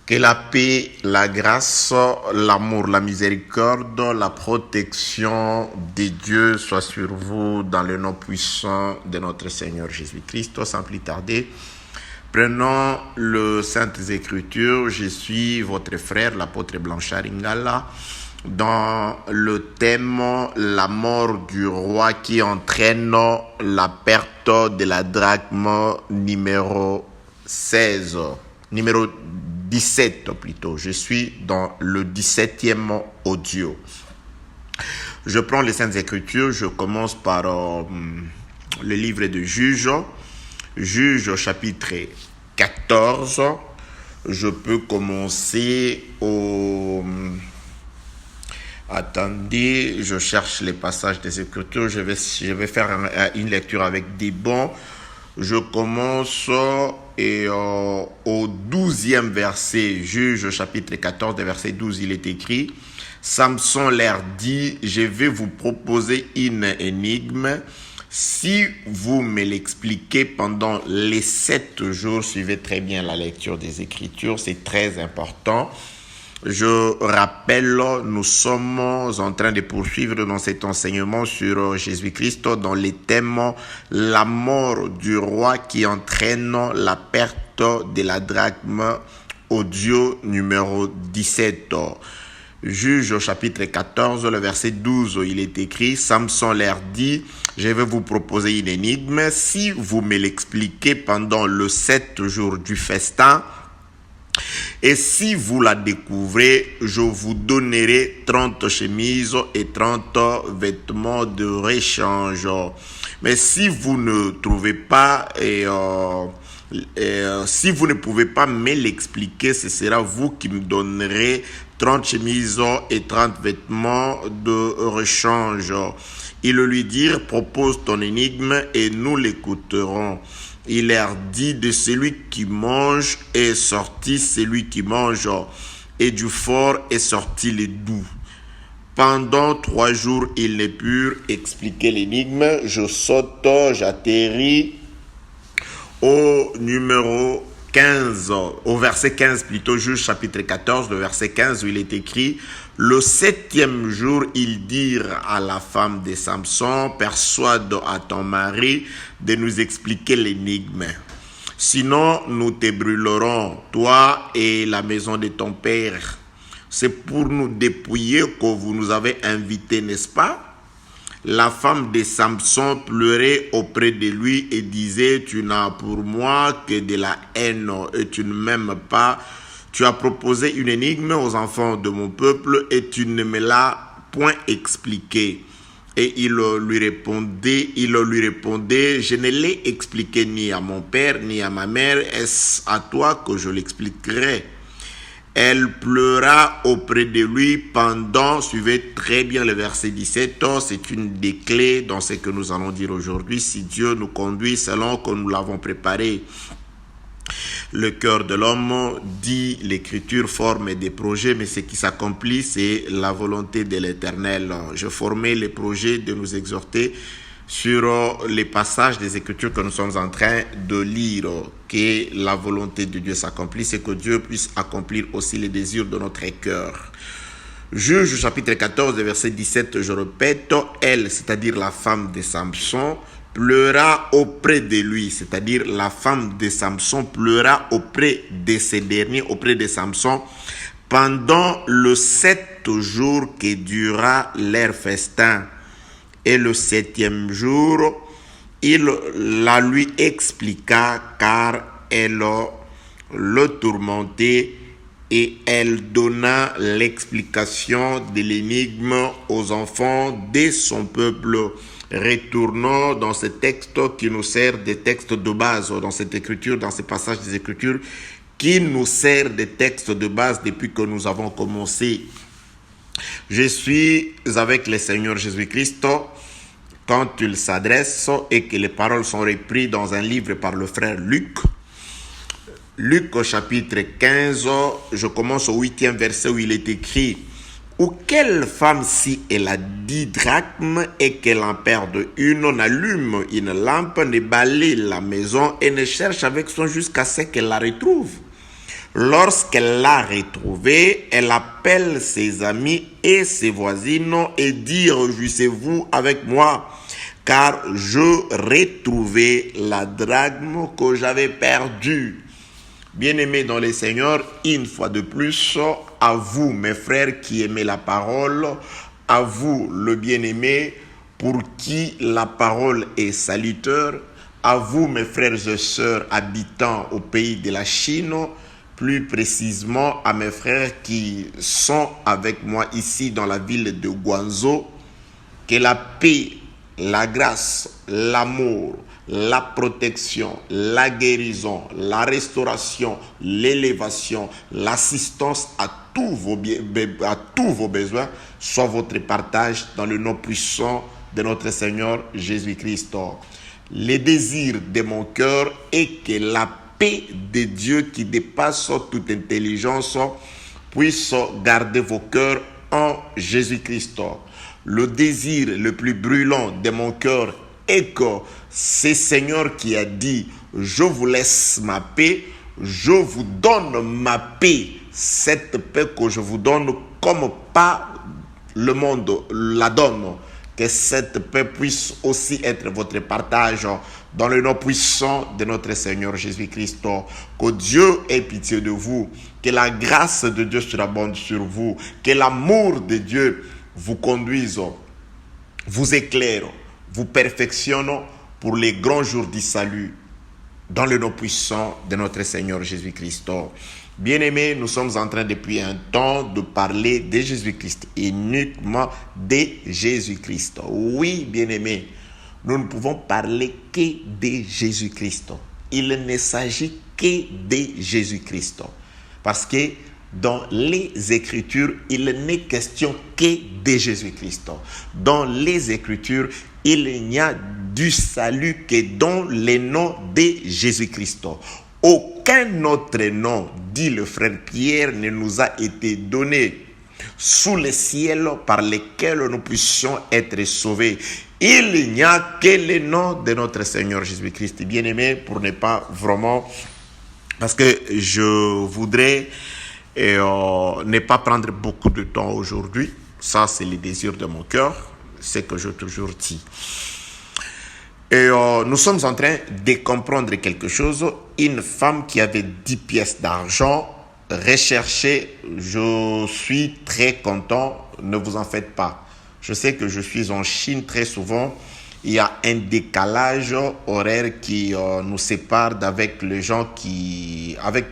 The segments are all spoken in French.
Que la paix, la grâce, l'amour, la miséricorde, la protection de Dieu soit sur vous dans le nom puissant de notre Seigneur Jésus-Christ. Sans plus tarder, prenons le Saintes Écritures. Je suis votre frère, l'apôtre Blanchard Ingala, dans le thème « La mort du roi qui entraîne la perte de la drachme numéro 16, numéro 17 plutôt. Je suis dans le 17e audio. Je prends les Saintes Écritures, je commence par le livre de Juges, Juges chapitre 14. Je peux commencer au... Attendez, je cherche les passages des Écritures, je vais faire une lecture avec des bons. Je commence au 12e verset, Juges chapitre 14, verset 12, il est écrit « Samson leur dit, je vais vous proposer une énigme. Si vous me l'expliquez pendant les 7 jours, suivez très bien la lecture des Écritures, c'est très important. » Je rappelle, nous sommes en train de poursuivre dans cet enseignement sur Jésus-Christ dans les thèmes « La mort du roi qui entraîne la perte de la drachme » audio numéro 17. Juge chapitre 14, le verset 12, il est écrit « Samson leur dit, je vais vous proposer une énigme. Si vous me l'expliquez pendant le 7 jours du festin, et si vous la découvrez, je vous donnerai 30 chemises et 30 vêtements de réchange. Mais si vous ne trouvez pas si vous ne pouvez pas me l'expliquer, ce sera vous qui me donnerez 30 chemises et 30 vêtements de rechange. » Ils lui dirent, propose ton énigme et nous l'écouterons. Il leur dit, de celui qui mange est sorti celui qui mange, et du fort est sorti le doux. Pendant 3 jours, ils ne purent expliquer l'énigme. Je saute, j'atterris au numéro 15, au verset 15 plutôt, Juges chapitre 14, le verset 15 où il est écrit « Le 7e jour, ils dirent à la femme de Samson, persuade à ton mari de nous expliquer l'énigme. Sinon, nous te brûlerons, toi et la maison de ton père. C'est pour nous dépouiller que vous nous avez invités, n'est-ce pas? » La femme de Samson pleurait auprès de lui et disait, « Tu n'as pour moi que de la haine et tu ne m'aimes pas. Tu as proposé une énigme aux enfants de mon peuple et tu ne me l'as point expliqué. » Et il lui répondait, « Je ne l'ai expliqué ni à mon père ni à ma mère. Est-ce à toi que je l'expliquerai? » Elle pleura auprès de lui pendant, suivez très bien le verset 17, c'est une des clés dans ce que nous allons dire aujourd'hui, si Dieu nous conduit selon que nous l'avons préparé. Le cœur de l'homme, dit l'Écriture, forme des projets, mais ce qui s'accomplit, c'est la volonté de l'Éternel. Je formais les projets de nous exhorter sur les passages des Écritures que nous sommes en train de lire, que la volonté de Dieu s'accomplisse et que Dieu puisse accomplir aussi les désirs de notre cœur. Juges chapitre 14, verset 17, je répète, elle, c'est-à-dire la femme de Samson, pleura auprès de lui, c'est-à-dire la femme de Samson pleura auprès de ces derniers, auprès de Samson, pendant le 7 jours que dura leur festin. Et le 7e jour, il la lui expliqua car elle le tourmentait et elle donna l'explication de l'énigme aux enfants de son peuple. Retournons dans ce texte qui nous sert de texte de base, dans cette écriture, dans ces passages des Écritures, qui nous sert de texte de base depuis que nous avons commencé. Je suis avec le Seigneur Jésus-Christ quand il s'adresse et que les paroles sont reprises dans un livre par le frère Luc. Luc chapitre 15, je commence au 8e verset où il est écrit « Ou quelle femme si elle a 10 drachmes et qu'elle en perde une, n'allume une lampe, ne balaye la maison et ne cherche avec soin jusqu'à ce qu'elle la retrouve. Lorsqu'elle l'a retrouvé, elle appelle ses amis et ses voisines et dit: réjouissez-vous avec moi, car je retrouvai la drachme que j'avais perdue. Bien-aimés dans le Seigneur, une fois de plus, à vous mes frères qui aimez la parole, à vous le bien-aimé pour qui la parole est salutaire, à vous mes frères et sœurs habitant au pays de la Chine, plus précisément à mes frères qui sont avec moi ici dans la ville de Guangzhou, que la paix, la grâce, l'amour, la protection, la guérison, la restauration, l'élévation, l'assistance à tous vos besoins soit votre partage dans le nom puissant de notre Seigneur Jésus-Christ. Le désir de mon cœur est que la paix de Dieu qui dépasse toute intelligence puisse garder vos cœurs en Jésus-Christ. Le désir le plus brûlant de mon cœur est que c'est Seigneur qui a dit: je vous laisse ma paix, je vous donne ma paix. Cette paix que je vous donne comme pas le monde la donne. Que cette paix puisse aussi être votre partage dans le nom puissant de notre Seigneur Jésus-Christ. Que Dieu ait pitié de vous, que la grâce de Dieu surabonde sur vous, que l'amour de Dieu vous conduise, vous éclaire, vous perfectionne pour les grands jours du salut, dans le nom puissant de notre Seigneur Jésus-Christ. Bien-aimés, nous sommes en train depuis un temps de parler de Jésus-Christ, uniquement de Jésus-Christ. Oui, bien-aimés, nous ne pouvons parler que de Jésus-Christ. Il ne s'agit que de Jésus-Christ. Parce que dans les Écritures, il n'est question que de Jésus-Christ. Dans les Écritures, il n'y a du salut que dans le nom de Jésus-Christ. Aucun autre nom, dit le frère Pierre, ne nous a été donné sous le ciel par lequel nous puissions être sauvés. Il n'y a que le nom de notre Seigneur Jésus-Christ. Bien-aimé, pour ne pas vraiment... Parce que je voudrais ne pas prendre beaucoup de temps aujourd'hui. Ça, c'est le désir de mon cœur. C'est que je toujours dis. Et nous sommes en train de comprendre quelque chose. Une femme qui avait 10 pièces d'argent recherchée, je suis très content, ne vous en faites pas. Je sais que je suis en Chine très souvent. Il y a un décalage horaire qui nous sépare avec les gens avec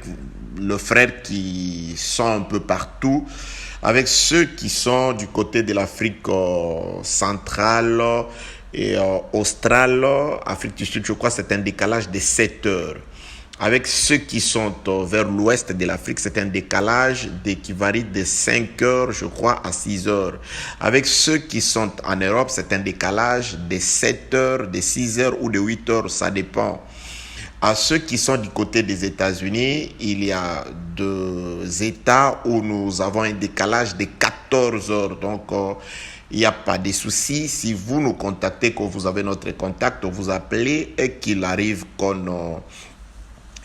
le frère qui sont un peu partout, avec ceux qui sont du côté de l'Afrique centrale et australe, Afrique du Sud, je crois que c'est un décalage de 7 heures. Avec ceux qui sont vers l'ouest de l'Afrique, c'est un décalage qui varie de 5 heures, je crois, à 6 heures. Avec ceux qui sont en Europe, c'est un décalage de 7 heures, de 6 heures ou de 8 heures, ça dépend. À ceux qui sont du côté des États-Unis, il y a 2 États où nous avons un décalage de 14 heures. Donc, il n'y a pas de souci. Si vous nous contactez, que vous avez notre contact, vous appelez et qu'il arrive qu'on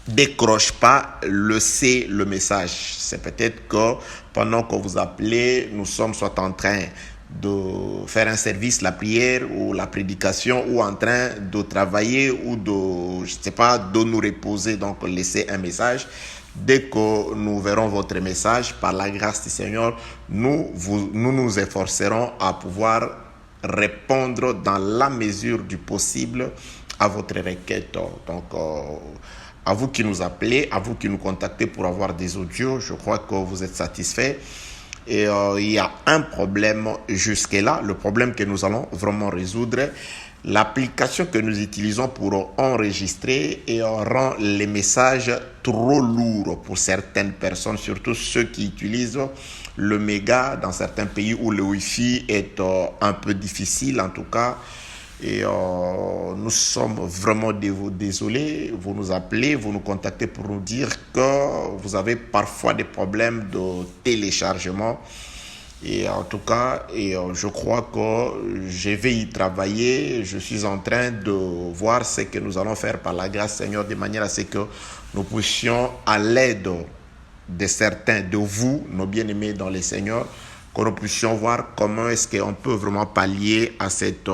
décroche pas, laissez le message. C'est peut-être que pendant que vous appelez, nous sommes soit en train de faire un service, la prière ou la prédication, ou en train de travailler ou de nous reposer. Donc, laissez un message. Dès que nous verrons votre message, par la grâce du Seigneur, nous nous efforcerons à pouvoir répondre dans la mesure du possible à votre requête. Donc, à vous qui nous appelez, à vous qui nous contactez pour avoir des audios, je crois que vous êtes satisfaits. Et il y a un problème jusque-là, le problème que nous allons vraiment résoudre. L'application que nous utilisons pour enregistrer et rend les messages trop lourds pour certaines personnes, surtout ceux qui utilisent le méga dans certains pays où le Wi-Fi est un peu difficile en tout cas. Et nous sommes vraiment désolés. Vous nous appelez, vous nous contactez pour nous dire que vous avez parfois des problèmes de téléchargement. Et en tout cas, je crois que je vais y travailler. Je suis en train de voir ce que nous allons faire par la grâce Seigneur, de manière à ce que nous puissions, à l'aide de certains de vous, nos bien-aimés dans les Seigneurs, que nous puissions voir comment est-ce qu'on peut vraiment pallier à cette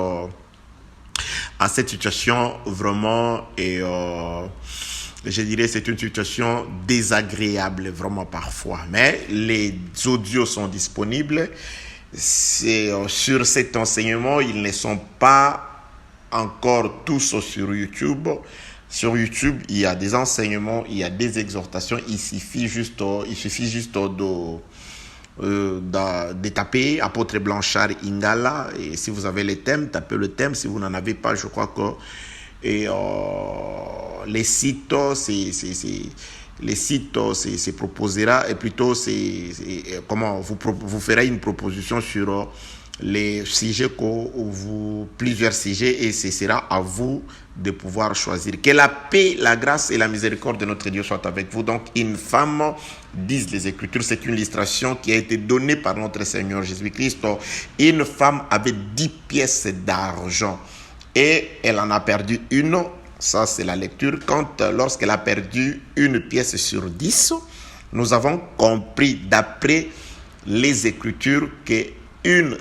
situation vraiment, et je dirais c'est une situation désagréable vraiment parfois. Mais les audios sont disponibles. Sur cet enseignement, ils ne sont pas encore tous sur YouTube. Sur YouTube, il y a des enseignements, il y a des exhortations. Il suffit juste de taper Apôtre Blanchard Ingala. Et si vous avez les thèmes, tapez le thème. Si vous n'en avez pas, je crois que les sites, c'est proposera, et plutôt comment vous ferez une proposition sur les sujets plusieurs sujets, et ce sera à vous de pouvoir choisir. Que la paix, la grâce et la miséricorde de notre Dieu soient avec vous. Donc, une femme, disent les Écritures, c'est une illustration qui a été donnée par notre Seigneur Jésus-Christ. Une femme avait 10 pièces d'argent et elle en a perdu une. Ça, c'est la lecture. Lorsqu'elle a perdu une pièce sur 10, nous avons compris d'après les Écritures que une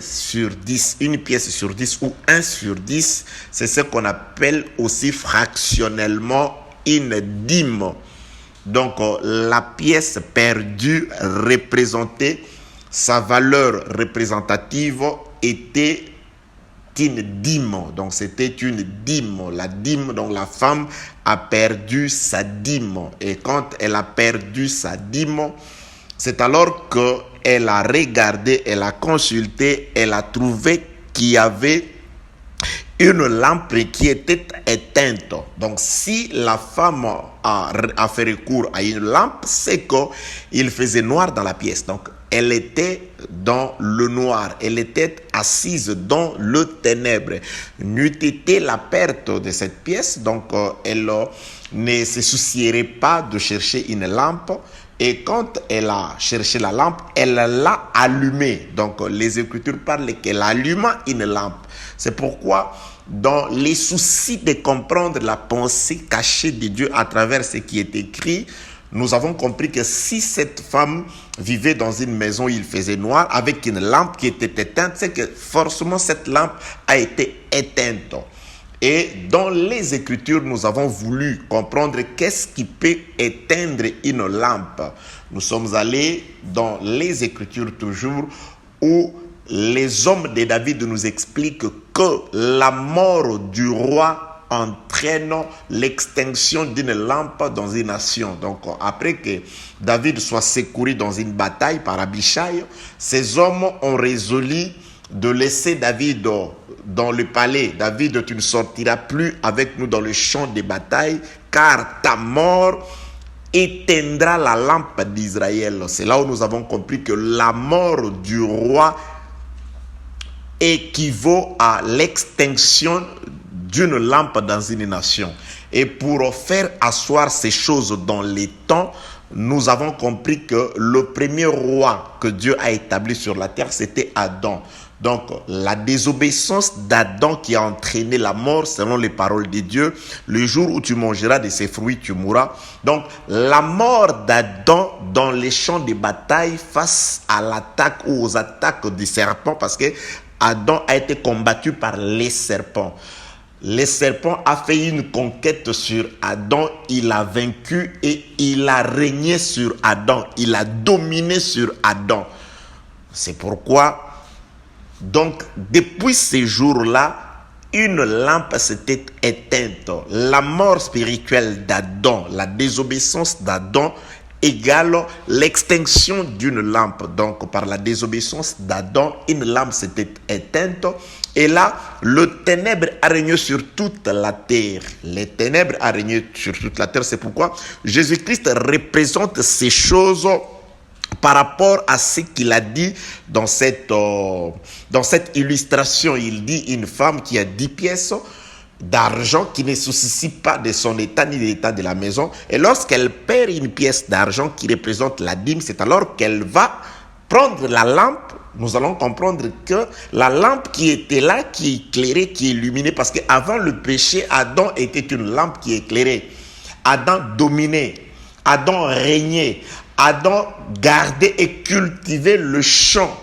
pièce sur 10 ou 1 sur 10, c'est ce qu'on appelle aussi fractionnellement une dîme. Donc, la pièce perdue représentait, sa valeur représentative était une dîme. Donc, c'était une dîme. La dîme, donc la femme a perdu sa dîme. Et quand elle a perdu sa dîme, c'est alors qu'elle a regardé, elle a consulté, elle a trouvé qu'il y avait une lampe qui était éteinte. Donc, si la femme a fait recours à une lampe, c'est qu'il faisait noir dans la pièce. Donc, elle était dans le noir. Elle était assise dans le ténèbre. N'eût été la perte de cette pièce, donc elle ne se soucierait pas de chercher une lampe. Et quand elle a cherché la lampe, elle l'a allumée. Donc, les Écritures parlent qu'elle alluma une lampe. C'est pourquoi, dans les soucis de comprendre la pensée cachée de Dieu à travers ce qui est écrit, nous avons compris que si cette femme vivait dans une maison où il faisait noir, avec une lampe qui était éteinte, c'est que forcément cette lampe a été éteinte. Et dans les Écritures, nous avons voulu comprendre qu'est-ce qui peut éteindre une lampe. Nous sommes allés dans les Écritures toujours, où les hommes de David nous expliquent que la mort du roi entraîne l'extinction d'une lampe dans une nation. Donc, après que David soit secouru dans une bataille par Abishai, ces hommes ont résolu de laisser David dans le palais. David, tu ne sortiras plus avec nous dans le champ de bataille, car ta mort éteindra la lampe d'Israël. C'est là où nous avons compris que la mort du roi équivaut à l'extinction d'une lampe dans une nation. Et pour faire asseoir ces choses dans les temps, nous avons compris que le premier roi que Dieu a établi sur la terre, c'était Adam. Donc, la désobéissance d'Adam qui a entraîné la mort, selon les paroles de Dieu, le jour où tu mangeras de ses fruits, tu mourras. Donc, la mort d'Adam dans les champs de bataille face à l'attaque ou aux attaques du serpent, parce que Adam a été combattu par les serpents. Le serpent a fait une conquête sur Adam, il a vaincu et il a régné sur Adam, il a dominé sur Adam. C'est pourquoi, donc, depuis ces jours-là, une lampe s'était éteinte. La mort spirituelle d'Adam, la désobéissance d'Adam égale l'extinction d'une lampe. Donc, par la désobéissance d'Adam, une lampe s'était éteinte. Et là, le ténèbre a régné sur toute la terre. Les ténèbres a régné sur toute la terre. C'est pourquoi Jésus-Christ représente ces choses par rapport à ce qu'il a dit dans cette illustration. Il dit une femme qui a 10 pièces d'argent, qui ne se soucie pas de son état ni de l'état de la maison. Et lorsqu'elle perd une pièce d'argent qui représente la dîme, c'est alors qu'elle va prendre la lampe. Nous allons comprendre que la lampe qui était là, qui éclairait, qui illuminait, parce qu'avant le péché, Adam était une lampe qui éclairait. Adam dominait. Adam régnait. Adam gardait et cultivait le champ.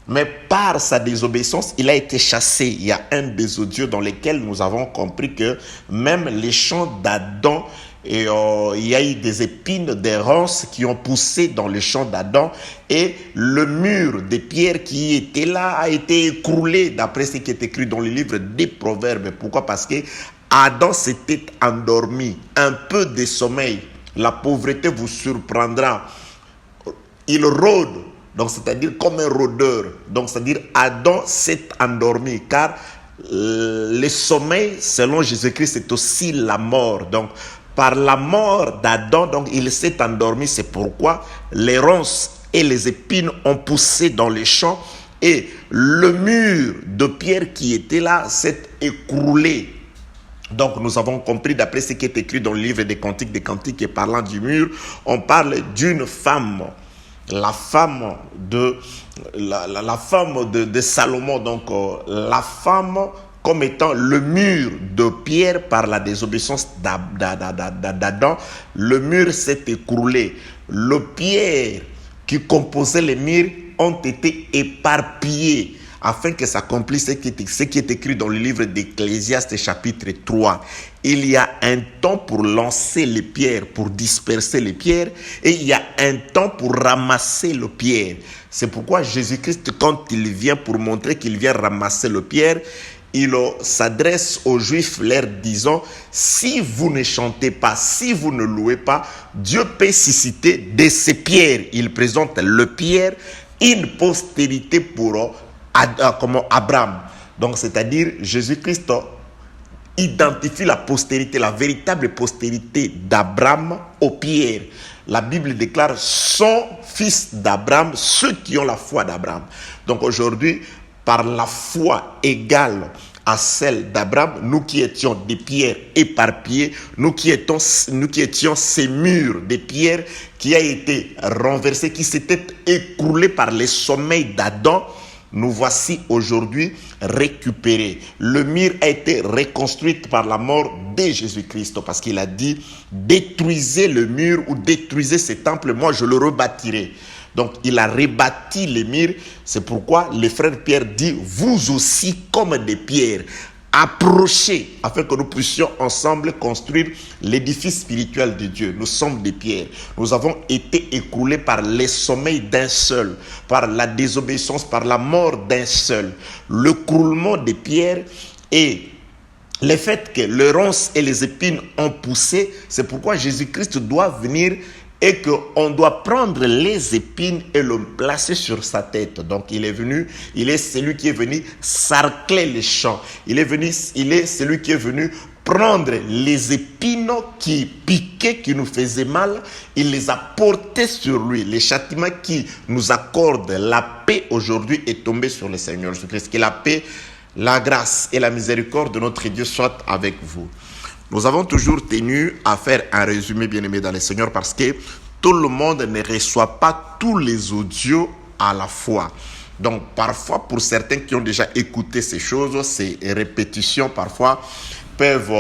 Mais par sa désobéissance, il a été chassé. Il y a un des audios dans lesquels nous avons compris que même les champs d'Adam, il y a eu des épines, des ronces qui ont poussé dans les champs d'Adam, et le mur de pierre qui était là a été écroulé, d'après ce qui est écrit dans le livre des Proverbes. Pourquoi? Parce que Adam s'était endormi, un peu de sommeil. La pauvreté vous surprendra. Il rôde. Donc, c'est-à-dire comme un rôdeur. Donc, c'est-à-dire Adam s'est endormi. Car le sommeil, selon Jésus-Christ, c'est aussi la mort. Donc, par la mort d'Adam, donc il s'est endormi. C'est pourquoi les ronces et les épines ont poussé dans les champs. Et le mur de pierre qui était là s'est écroulé. Donc, nous avons compris, d'après ce qui est écrit dans le livre des Cantiques, et parlant du mur, on parle d'une femme. La femme de Salomon, donc la femme comme étant le mur de pierre par la désobéissance d'Adam, le mur s'est écroulé. Les pierres qui composaient les murs ont été éparpillées afin que s'accomplisse ce qui est écrit dans le livre d'Ecclésiaste chapitre 3. Il y a un temps pour lancer les pierres, pour disperser les pierres, et il y a un temps pour ramasser les pierres. C'est pourquoi Jésus-Christ, quand il vient pour montrer qu'il vient ramasser les pierres, il s'adresse aux Juifs leur disant, si vous ne chantez pas, si vous ne louez pas, Dieu peut susciter de ces pierres. Il présente le pierre, une postérité pour comme Abraham. Donc, c'est-à-dire, Jésus-Christ identifie la postérité, la véritable postérité d'Abraham aux pierres. La Bible déclare son fils d'Abraham, ceux qui ont la foi d'Abraham. Donc, aujourd'hui, par la foi égale à celle d'Abraham, nous qui étions des pierres éparpillées, nous qui étions ces murs de pierres qui a été renversé, qui s'était écroulé par les sommeils d'Adam, nous voici aujourd'hui récupérés. Le mur a été reconstruit par la mort de Jésus-Christ, parce qu'il a dit, détruisez le mur ou détruisez ce temple, moi je le rebâtirai. Donc il a rebâti les murs. C'est pourquoi le frère Pierre dit, vous aussi comme des pierres, approchez afin que nous puissions ensemble construire l'édifice spirituel de Dieu. Nous sommes des pierres. Nous avons été écroulés par les sommeils d'un seul, par la désobéissance, par la mort d'un seul. Le croulement des pierres et le fait que les ronces et les épines ont poussé, c'est pourquoi Jésus-Christ doit venir et qu'on doit prendre les épines et le placer sur sa tête. Donc il est venu, il est celui qui est venu sarcler les champs. Il est celui qui est venu prendre les épines qui piquaient, qui nous faisaient mal. Il les a portées sur lui. Les châtiments qui nous accordent la paix aujourd'hui est tombé sur le Seigneur Jésus-Christ. Que la paix, la grâce et la miséricorde de notre Dieu soient avec vous. Nous avons toujours tenu à faire un résumé, bien-aimé dans le Seigneur, parce que tout le monde ne reçoit pas tous les audios à la fois. Donc, parfois, pour certains qui ont déjà écouté ces choses, ces répétitions, parfois, peuvent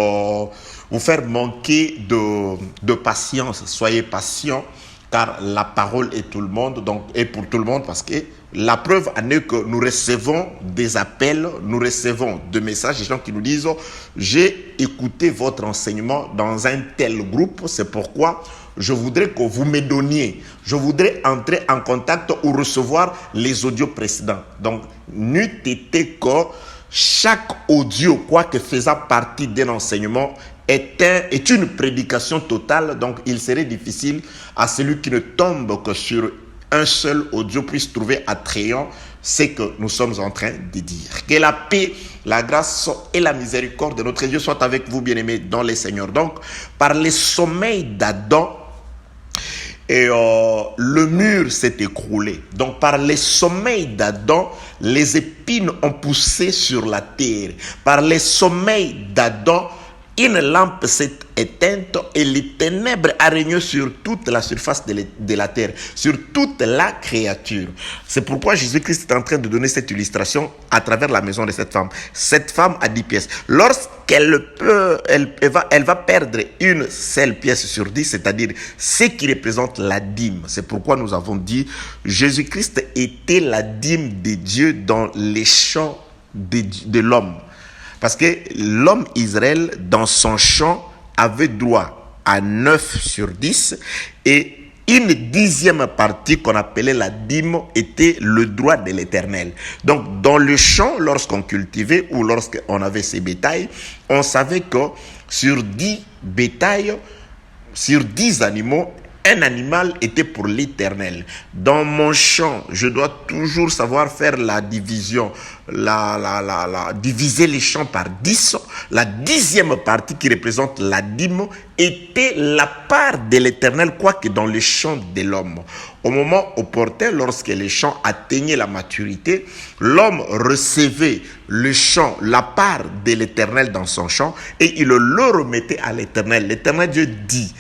vous faire manquer de patience. Soyez patients, car la parole est tout le monde, donc est pour tout le monde, parce que la preuve en est que nous recevons des appels, nous recevons des messages, des gens qui nous disent « J'ai écouté votre enseignement dans un tel groupe, c'est pourquoi je voudrais que vous me donniez, je voudrais entrer en contact ou recevoir les audios précédents. » Donc, n'eût été que chaque audio, quoique faisant partie d'un enseignement, est une prédication totale, donc il serait difficile à celui qui ne tombe que sur un seul audio puisse trouver attrayant ce que nous sommes en train de dire. Que la paix, la grâce et la miséricorde de notre Dieu soient avec vous, bien-aimés, dans les Seigneurs. Donc, par les sommeils d'Adam, le mur s'est écroulé. Donc, par les sommeils d'Adam, les épines ont poussé sur la terre. Par les sommeils d'Adam, une lampe s'est éteinte et les ténèbres a régné sur toute la surface de la terre, sur toute la créature. C'est pourquoi Jésus-Christ est en train de donner cette illustration à travers la maison de cette femme. Cette femme a 10 pièces. Lorsqu'elle elle va perdre une seule pièce sur 10, c'est-à-dire ce qui représente la dîme. C'est pourquoi nous avons dit Jésus-Christ était la dîme de Dieu dans les champs de l'homme. Parce que l'homme Israël, dans son champ, avait droit à 9 sur 10 et une 10e partie qu'on appelait la dîme était le droit de l'Éternel. Donc, dans le champ, lorsqu'on cultivait ou lorsqu'on avait ses bétails, on savait que sur 10 bétails, sur 10 animaux, un animal était pour l'Éternel. Dans mon champ, je dois toujours savoir faire la division, diviser les champs par 10. La 10e partie qui représente la dîme était la part de l'Éternel, quoique dans le champ de l'homme. Au moment opportun, lorsque les champs atteignaient la maturité, l'homme recevait le champ, la part de l'Éternel dans son champ et il le remettait à l'Éternel. L'Éternel Dieu dit: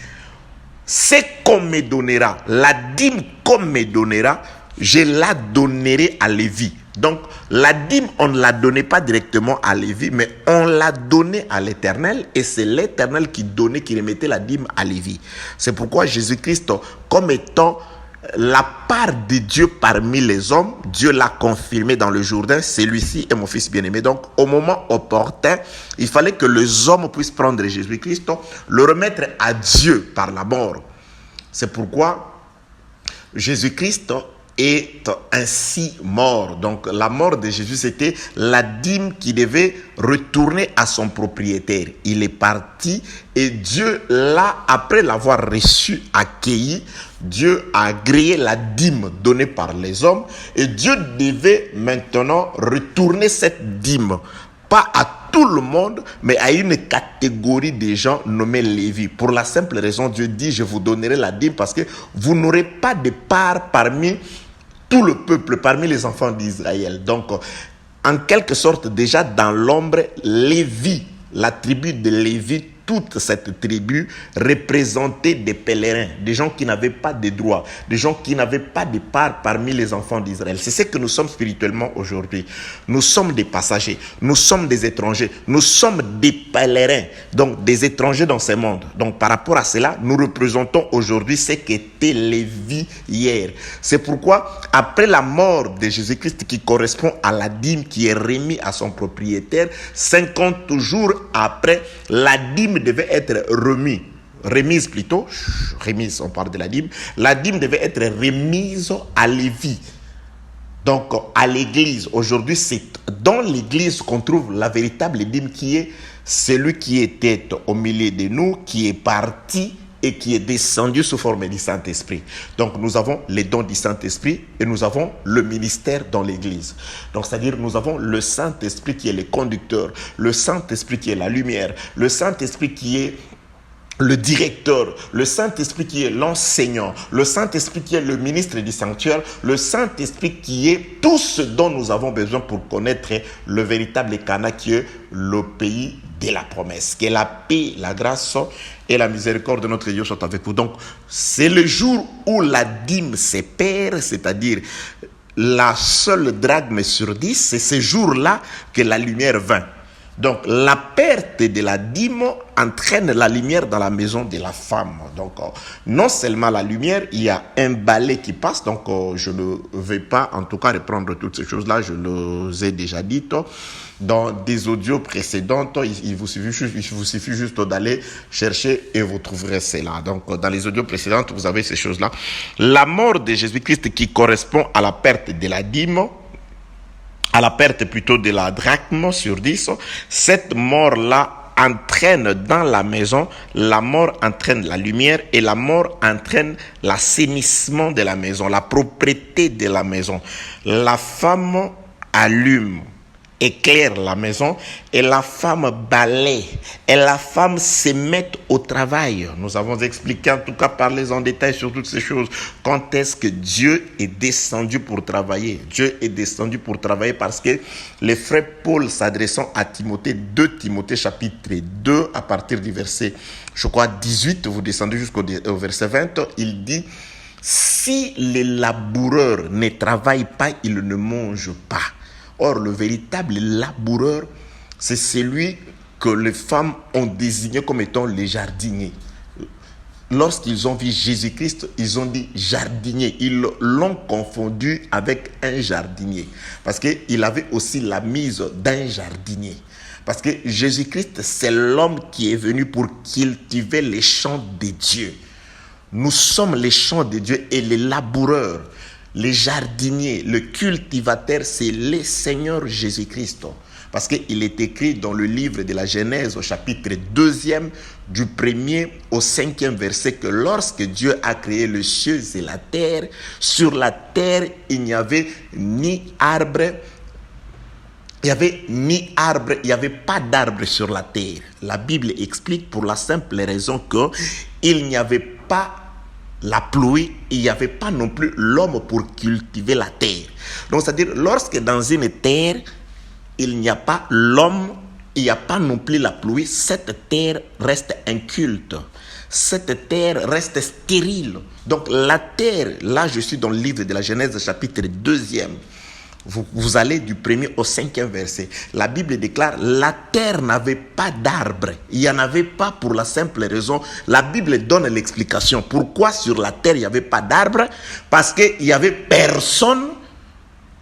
c'est qu'on me donnera, la dîme qu'on me donnera, je la donnerai à Lévi. Donc, la dîme, on ne la donnait pas directement à Lévi, mais on la donnait à l'Éternel, et c'est l'Éternel qui donnait, qui remettait la dîme à Lévi. C'est pourquoi Jésus-Christ, comme étant la part de Dieu parmi les hommes, Dieu l'a confirmé dans le Jourdain: celui-ci est mon fils bien-aimé. Donc, au moment opportun, il fallait que les hommes puissent prendre Jésus-Christ, le remettre à Dieu par la mort. C'est pourquoi Jésus-Christ est ainsi mort. Donc, la mort de Jésus, c'était la dîme qui devait retourner à son propriétaire. Il est parti et Dieu l'a, après l'avoir reçu, accueilli. Dieu a agréé la dîme donnée par les hommes et Dieu devait maintenant retourner cette dîme, pas à tout le monde, mais à une catégorie de gens nommés Lévi. Pour la simple raison, Dieu dit: je vous donnerai la dîme parce que vous n'aurez pas de part parmi tout le peuple, parmi les enfants d'Israël. Donc, en quelque sorte, déjà dans l'ombre, Lévi, la tribu de Lévi, toute cette tribu représentait des pèlerins, des gens qui n'avaient pas de droits, des gens qui n'avaient pas de part parmi les enfants d'Israël. C'est ce que nous sommes spirituellement aujourd'hui. Nous sommes des passagers, nous sommes des étrangers, nous sommes des pèlerins, donc des étrangers dans ce monde. Donc par rapport à cela, nous représentons aujourd'hui ce qu'était Lévi hier. C'est pourquoi, après la mort de Jésus-Christ qui correspond à la dîme qui est remise à son propriétaire, 50 jours après, la dîme devait être remise, on parle de la dîme devait être remise à Lévi, donc à l'église. Aujourd'hui, c'est dans l'église qu'on trouve la véritable dîme, qui est celui qui était au milieu de nous, qui est parti et qui est descendu sous forme du Saint-Esprit. Donc nous avons les dons du Saint-Esprit et nous avons le ministère dans l'église. Donc c'est-à-dire nous avons le Saint-Esprit qui est le conducteur, le Saint-Esprit qui est la lumière, le Saint-Esprit qui est le directeur, le Saint-Esprit qui est l'enseignant, le Saint-Esprit qui est le ministre du sanctuaire, le Saint-Esprit qui est tout ce dont nous avons besoin pour connaître le véritable Cana, qui est le pays de la promesse. Que la paix, la grâce et la miséricorde de notre Dieu soient avec vous. Donc, c'est le jour où la dîme se perd, c'est-à-dire la seule drachme sur 10, c'est ce jour-là que la lumière vint. Donc, la perte de la dîme entraîne la lumière dans la maison de la femme. Donc, non seulement la lumière, il y a un balai qui passe. Donc, je ne vais pas, en tout cas, reprendre toutes ces choses-là. Je les ai déjà dites dans des audios précédents. Il vous suffit juste d'aller chercher et vous trouverez cela. Donc, dans les audios précédents, vous avez ces choses-là. La mort de Jésus-Christ qui correspond à la perte de la dîme, à la perte plutôt de la drachme sur 10, cette mort-là entraîne dans la maison, la mort entraîne la lumière et la mort entraîne l'assainissement de la maison, la propreté de la maison. La femme allume éclaire la maison et la femme balaye et la femme se met au travail. Nous avons expliqué, en tout cas parlé en détail sur toutes ces choses. Quand est-ce que Dieu est descendu pour travailler? Dieu est descendu pour travailler parce que le frère Paul s'adressant à Timothée, 2 Timothée chapitre 2 à partir du verset, je crois 18, vous descendez jusqu'au verset 20, il dit: si les laboureurs ne travaillent pas, ils ne mangent pas. Or, le véritable laboureur, c'est celui que les femmes ont désigné comme étant les jardiniers. Lorsqu'ils ont vu Jésus-Christ, ils ont dit jardinier. Ils l'ont confondu avec un jardinier. Parce qu'il avait aussi la mise d'un jardinier. Parce que Jésus-Christ, c'est l'homme qui est venu pour cultiver les champs de Dieu. Nous sommes les champs de Dieu et les laboureurs, les jardiniers, le cultivateur, c'est le Seigneur Jésus-Christ. Parce qu'il est écrit dans le livre de la Genèse au chapitre 2e, du 1er au 5e verset, que lorsque Dieu a créé les cieux et la terre, sur la terre, il n'y avait ni arbre, il n'y avait pas d'arbre sur la terre. La Bible explique pour la simple raison qu'il n'y avait pas la pluie, il n'y avait pas non plus l'homme pour cultiver la terre. Donc, c'est-à-dire, lorsque dans une terre, il n'y a pas l'homme, il n'y a pas non plus la pluie, cette terre reste inculte. Cette terre reste stérile. Donc, la terre, là, je suis dans le livre de la Genèse, chapitre 2e. Vous allez du 1er au 5e verset. La Bible déclare: la terre n'avait pas d'arbre. Il n'y en avait pas pour la simple raison. La Bible donne l'explication. Pourquoi sur la terre il n'y avait pas d'arbre? Parce qu'il n'y avait personne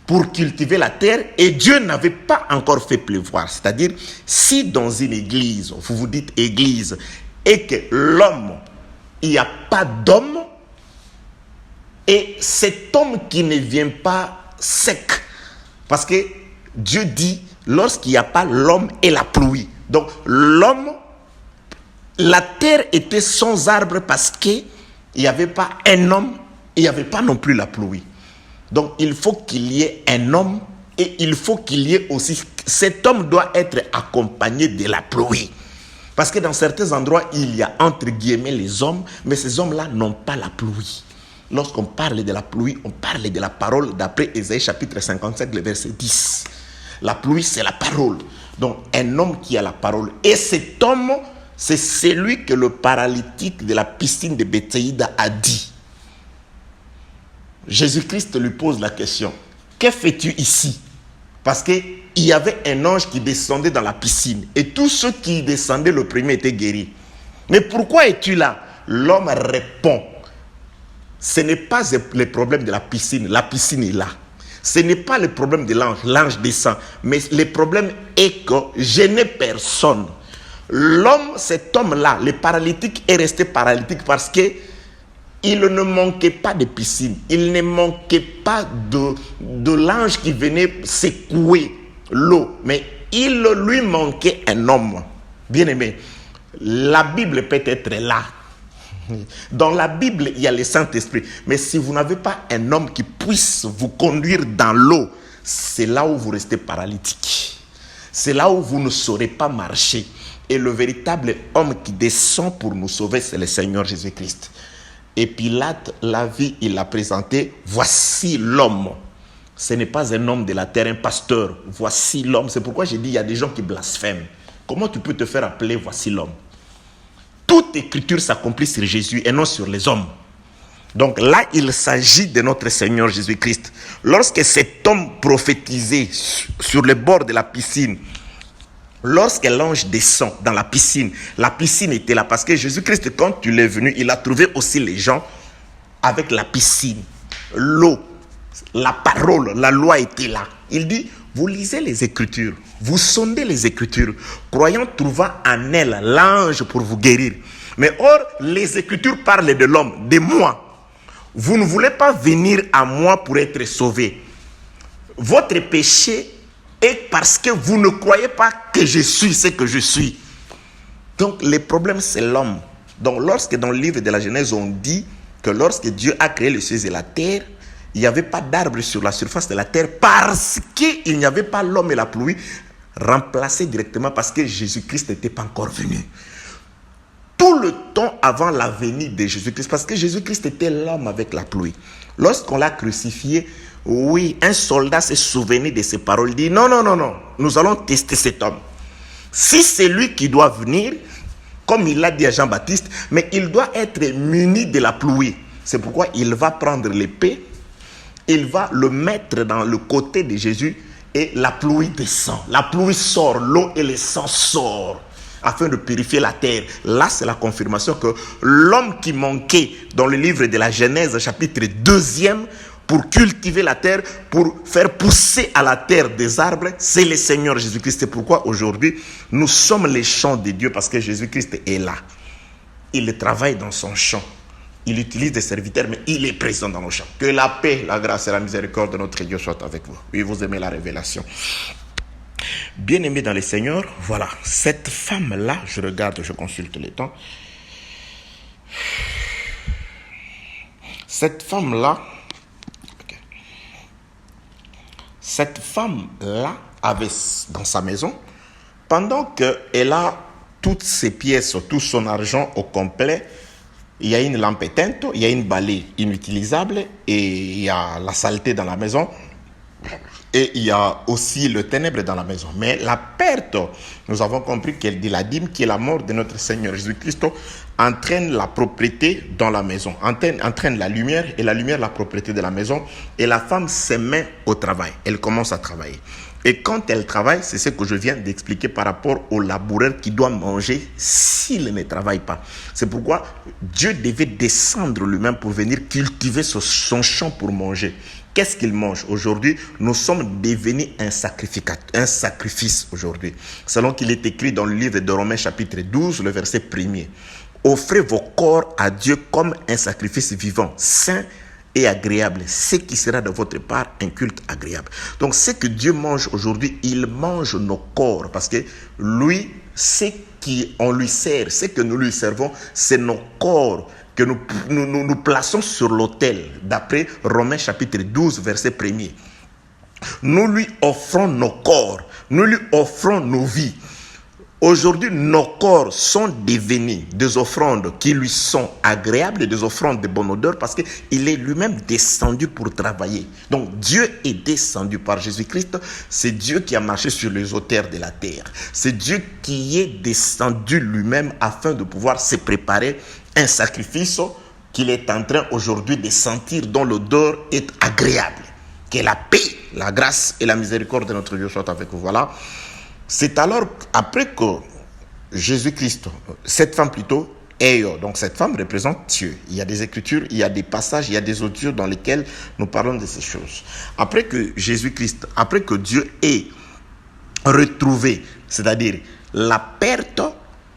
pour cultiver la terre et Dieu n'avait pas encore fait pleuvoir. C'est-à-dire, si dans une église, vous vous dites église, et que l'homme, il n'y a pas d'homme, et cet homme qui ne vient pas sec, parce que Dieu dit, lorsqu'il n'y a pas l'homme et la pluie. Donc, l'homme, la terre était sans arbre parce qu'il n'y avait pas un homme, il n'y avait pas non plus la pluie. Donc, il faut qu'il y ait un homme et il faut qu'il y ait aussi, cet homme doit être accompagné de la pluie. Parce que dans certains endroits, il y a entre guillemets les hommes, mais ces hommes-là n'ont pas la pluie. Lorsqu'on parle de la pluie, on parle de la parole d'après Ésaïe chapitre 55, le verset 10. La pluie, c'est la parole. Donc, un homme qui a la parole. Et cet homme, c'est celui que le paralytique de la piscine de Béthéïda a dit. Jésus-Christ lui pose la question: que fais-tu ici? Parce qu'il y avait un ange qui descendait dans la piscine. Et tous ceux qui descendaient le premier étaient guéris. Mais pourquoi es-tu là? L'homme répond: ce n'est pas le problème de la piscine est là. Ce n'est pas le problème de l'ange descend. Mais le problème est que je n'ai personne. L'homme, cet homme-là, le paralytique est resté paralytique parce que il ne manquait pas de piscine. Il ne manquait pas de l'ange qui venait secouer l'eau. Mais il lui manquait un homme. Bien aimé, la Bible peut être là. Dans la Bible, il y a le Saint-Esprit. Mais si vous n'avez pas un homme qui puisse vous conduire dans l'eau, c'est là où vous restez paralytique. C'est là où vous ne saurez pas marcher. Et le véritable homme qui descend pour nous sauver, c'est le Seigneur Jésus-Christ. Et Pilate l'a vu, il l'a présenté. Voici l'homme. Ce n'est pas un homme de la terre, un pasteur. Voici l'homme. C'est pourquoi j'ai dit, il y a des gens qui blasphèment. Comment tu peux te faire appeler voici l'homme? Toute écriture s'accomplit sur Jésus et non sur les hommes. Donc là, il s'agit de notre Seigneur Jésus-Christ. Lorsque cet homme prophétisait sur le bord de la piscine, lorsque l'ange descend dans la piscine était là parce que Jésus-Christ, quand il est venu, il a trouvé aussi les gens avec la piscine, l'eau, la parole, la loi était là. Il dit, vous lisez les Écritures, vous sondez les Écritures, croyant trouver en elle l'ange pour vous guérir. Mais or, les Écritures parlent de l'homme, de moi. Vous ne voulez pas venir à moi pour être sauvé. Votre péché est parce que vous ne croyez pas que je suis ce que je suis. Donc, le problème, c'est l'homme. Donc, lorsque dans le livre de la Genèse, on dit que lorsque Dieu a créé les cieux et la terre, il n'y avait pas d'arbres sur la surface de la terre parce qu'il n'y avait pas l'homme et la pluie remplacés directement parce que Jésus-Christ n'était pas encore venu. Tout le temps avant la venue de Jésus-Christ, parce que Jésus-Christ était l'homme avec la pluie. Lorsqu'on l'a crucifié, oui, un soldat s'est souvenu de ses paroles. Il dit non, nous allons tester cet homme. Si c'est lui qui doit venir, comme il l'a dit à Jean-Baptiste, mais il doit être muni de la pluie. C'est pourquoi il va prendre l'épée, il va le mettre dans le côté de Jésus et la pluie descend. La pluie sort, l'eau et le sang sortent afin de purifier la terre. Là, c'est la confirmation que l'homme qui manquait dans le livre de la Genèse, chapitre 2e, pour cultiver la terre, pour faire pousser à la terre des arbres, c'est le Seigneur Jésus-Christ. C'est pourquoi aujourd'hui, nous sommes les champs de Dieu parce que Jésus-Christ est là. Il travaille dans son champ. Il utilise des serviteurs, mais il est présent dans nos champs. Que la paix, la grâce et la miséricorde de notre Dieu soient avec vous. Oui, vous aimez la révélation. Bien-aimés dans le Seigneur, voilà, cette femme-là, je regarde, je consulte les temps. Cette femme-là avait dans sa maison, pendant qu'elle a toutes ses pièces, tout son argent au complet, il y a une lampe éteinte, il y a une balai inutilisable et il y a la saleté dans la maison. Et il y a aussi le ténèbre dans la maison. Mais la perte, nous avons compris qu'elle dit la dîme, qui est la mort de notre Seigneur Jésus-Christ, entraîne la propriété dans la maison, entraîne la lumière, et la lumière, la propriété de la maison. Et la femme se met au travail. Elle commence à travailler. Et quand elle travaille, c'est ce que je viens d'expliquer par rapport au laboureur qui doit manger s'il ne travaille pas. C'est pourquoi Dieu devait descendre lui-même pour venir cultiver son champ pour manger. Qu'est-ce qu'il mange aujourd'hui? Nous sommes devenus un sacrifice aujourd'hui. Selon qu'il est écrit dans le livre de Romains chapitre 12, le verset 1er. Offrez vos corps à Dieu comme un sacrifice vivant, saint et agréable, ce qui sera de votre part un culte agréable. Donc ce que Dieu mange aujourd'hui, il mange nos corps parce que lui, ce qu'on lui sert, ce que nous lui servons, c'est nos corps que nous plaçons sur l'autel, d'après Romains chapitre 12, verset 1er. Nous lui offrons nos corps, nous lui offrons nos vies. Aujourd'hui, nos corps sont devenus des offrandes qui lui sont agréables, des offrandes de bonne odeur, parce qu'il est lui-même descendu pour travailler. Donc, Dieu est descendu par Jésus-Christ. C'est Dieu qui a marché sur les auteurs de la terre. C'est Dieu qui est descendu lui-même afin de pouvoir se préparer un sacrifice qu'il est en train aujourd'hui de sentir, dont l'odeur est agréable. Que la paix, la grâce et la miséricorde de notre Dieu soient avec vous. Voilà. C'est alors, après que Jésus-Christ, cette femme plutôt, donc cette femme représente Dieu. Il y a des écritures, il y a des passages, il y a des audios dans lesquels nous parlons de ces choses. Après que Jésus-Christ, après que Dieu ait retrouvé, c'est-à-dire la perte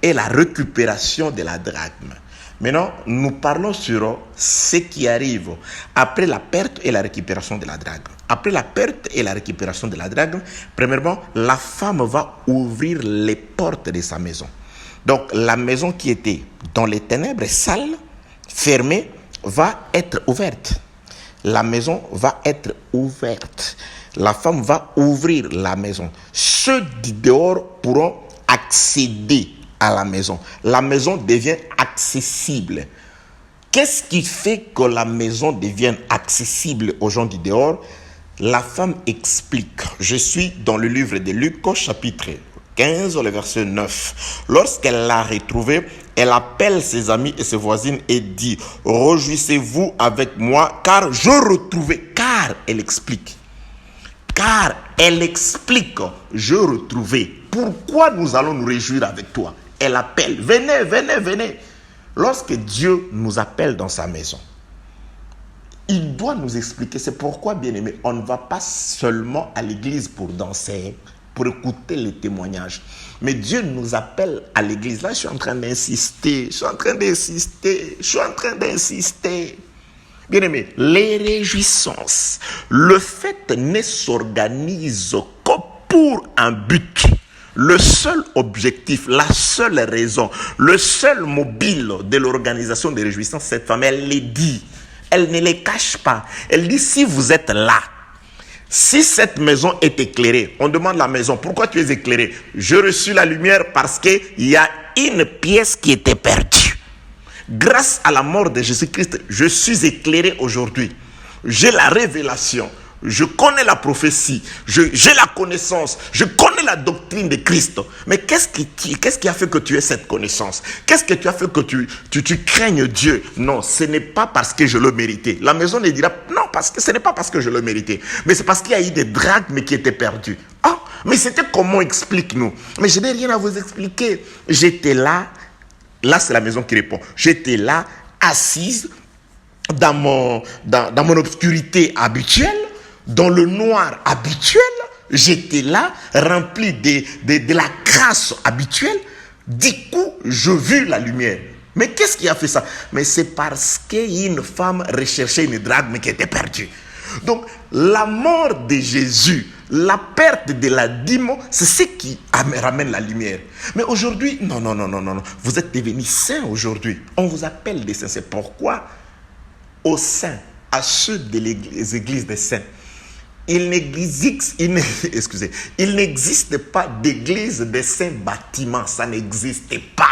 et la récupération de la drachme. Maintenant, nous parlons sur ce qui arrive après la perte et la récupération de la drachme. Après la perte et la récupération de la drachme, premièrement, la femme va ouvrir les portes de sa maison. Donc, la maison qui était dans les ténèbres, sale, fermée, va être ouverte. La maison va être ouverte. La femme va ouvrir la maison. Ceux du dehors pourront accéder à la maison. La maison devient accessible. Qu'est-ce qui fait que la maison devienne accessible aux gens du dehors? La femme explique. Je suis dans le livre de Luc, chapitre 15, le verset 9. Lorsqu'elle l'a retrouvée, elle appelle ses amis et ses voisines et dit: réjouissez-vous avec moi, car je retrouvais. Car elle explique. Je retrouvais. Pourquoi nous allons nous réjouir avec toi? Elle appelle. Venez. Lorsque Dieu nous appelle dans sa maison, il doit nous expliquer. C'est pourquoi, bien-aimé, on ne va pas seulement à l'église pour danser, pour écouter les témoignages. Mais Dieu nous appelle à l'église. Là, je suis en train d'insister. Bien-aimé, les réjouissances, le fait ne s'organise que pour un but. Le seul objectif, la seule raison, le seul mobile de l'organisation des réjouissances, cette femme, elle les dit. Elle ne les cache pas. Elle dit, si vous êtes là, si cette maison est éclairée, on demande la maison, pourquoi tu es éclairée? Je reçus la lumière parce qu'il y a une pièce qui était perdue. Grâce à la mort de Jésus-Christ, je suis éclairé aujourd'hui. J'ai la révélation. Je connais la prophétie, j'ai la connaissance, je connais la doctrine de Christ. Mais qu'est-ce qui a fait que tu aies cette connaissance? Qu'est-ce que tu as fait que tu craignes Dieu? Non, ce n'est pas parce que je le méritais. La maison ne dira non, parce que ce n'est pas parce que je le méritais. Mais c'est parce qu'il y a eu des drachmes qui étaient perdus. Ah, mais c'était comment? Explique-nous. Mais je n'ai rien à vous expliquer. J'étais là, c'est la maison qui répond. J'étais là, assise dans mon obscurité habituelle. Dans le noir habituel, j'étais là, rempli de la grâce habituelle. Du coup, je vis la lumière. Mais qu'est-ce qui a fait ça? Mais c'est parce qu'une femme recherchait une drachme qui était perdue. Donc, la mort de Jésus, la perte de la dîme, c'est ce qui ramène la lumière. Mais aujourd'hui, non. Vous êtes devenus saints aujourd'hui. On vous appelle des saints. C'est pourquoi, aux saints, à ceux des églises des saints, il n'existe pas d'église de saint bâtiment. Ça n'existe pas.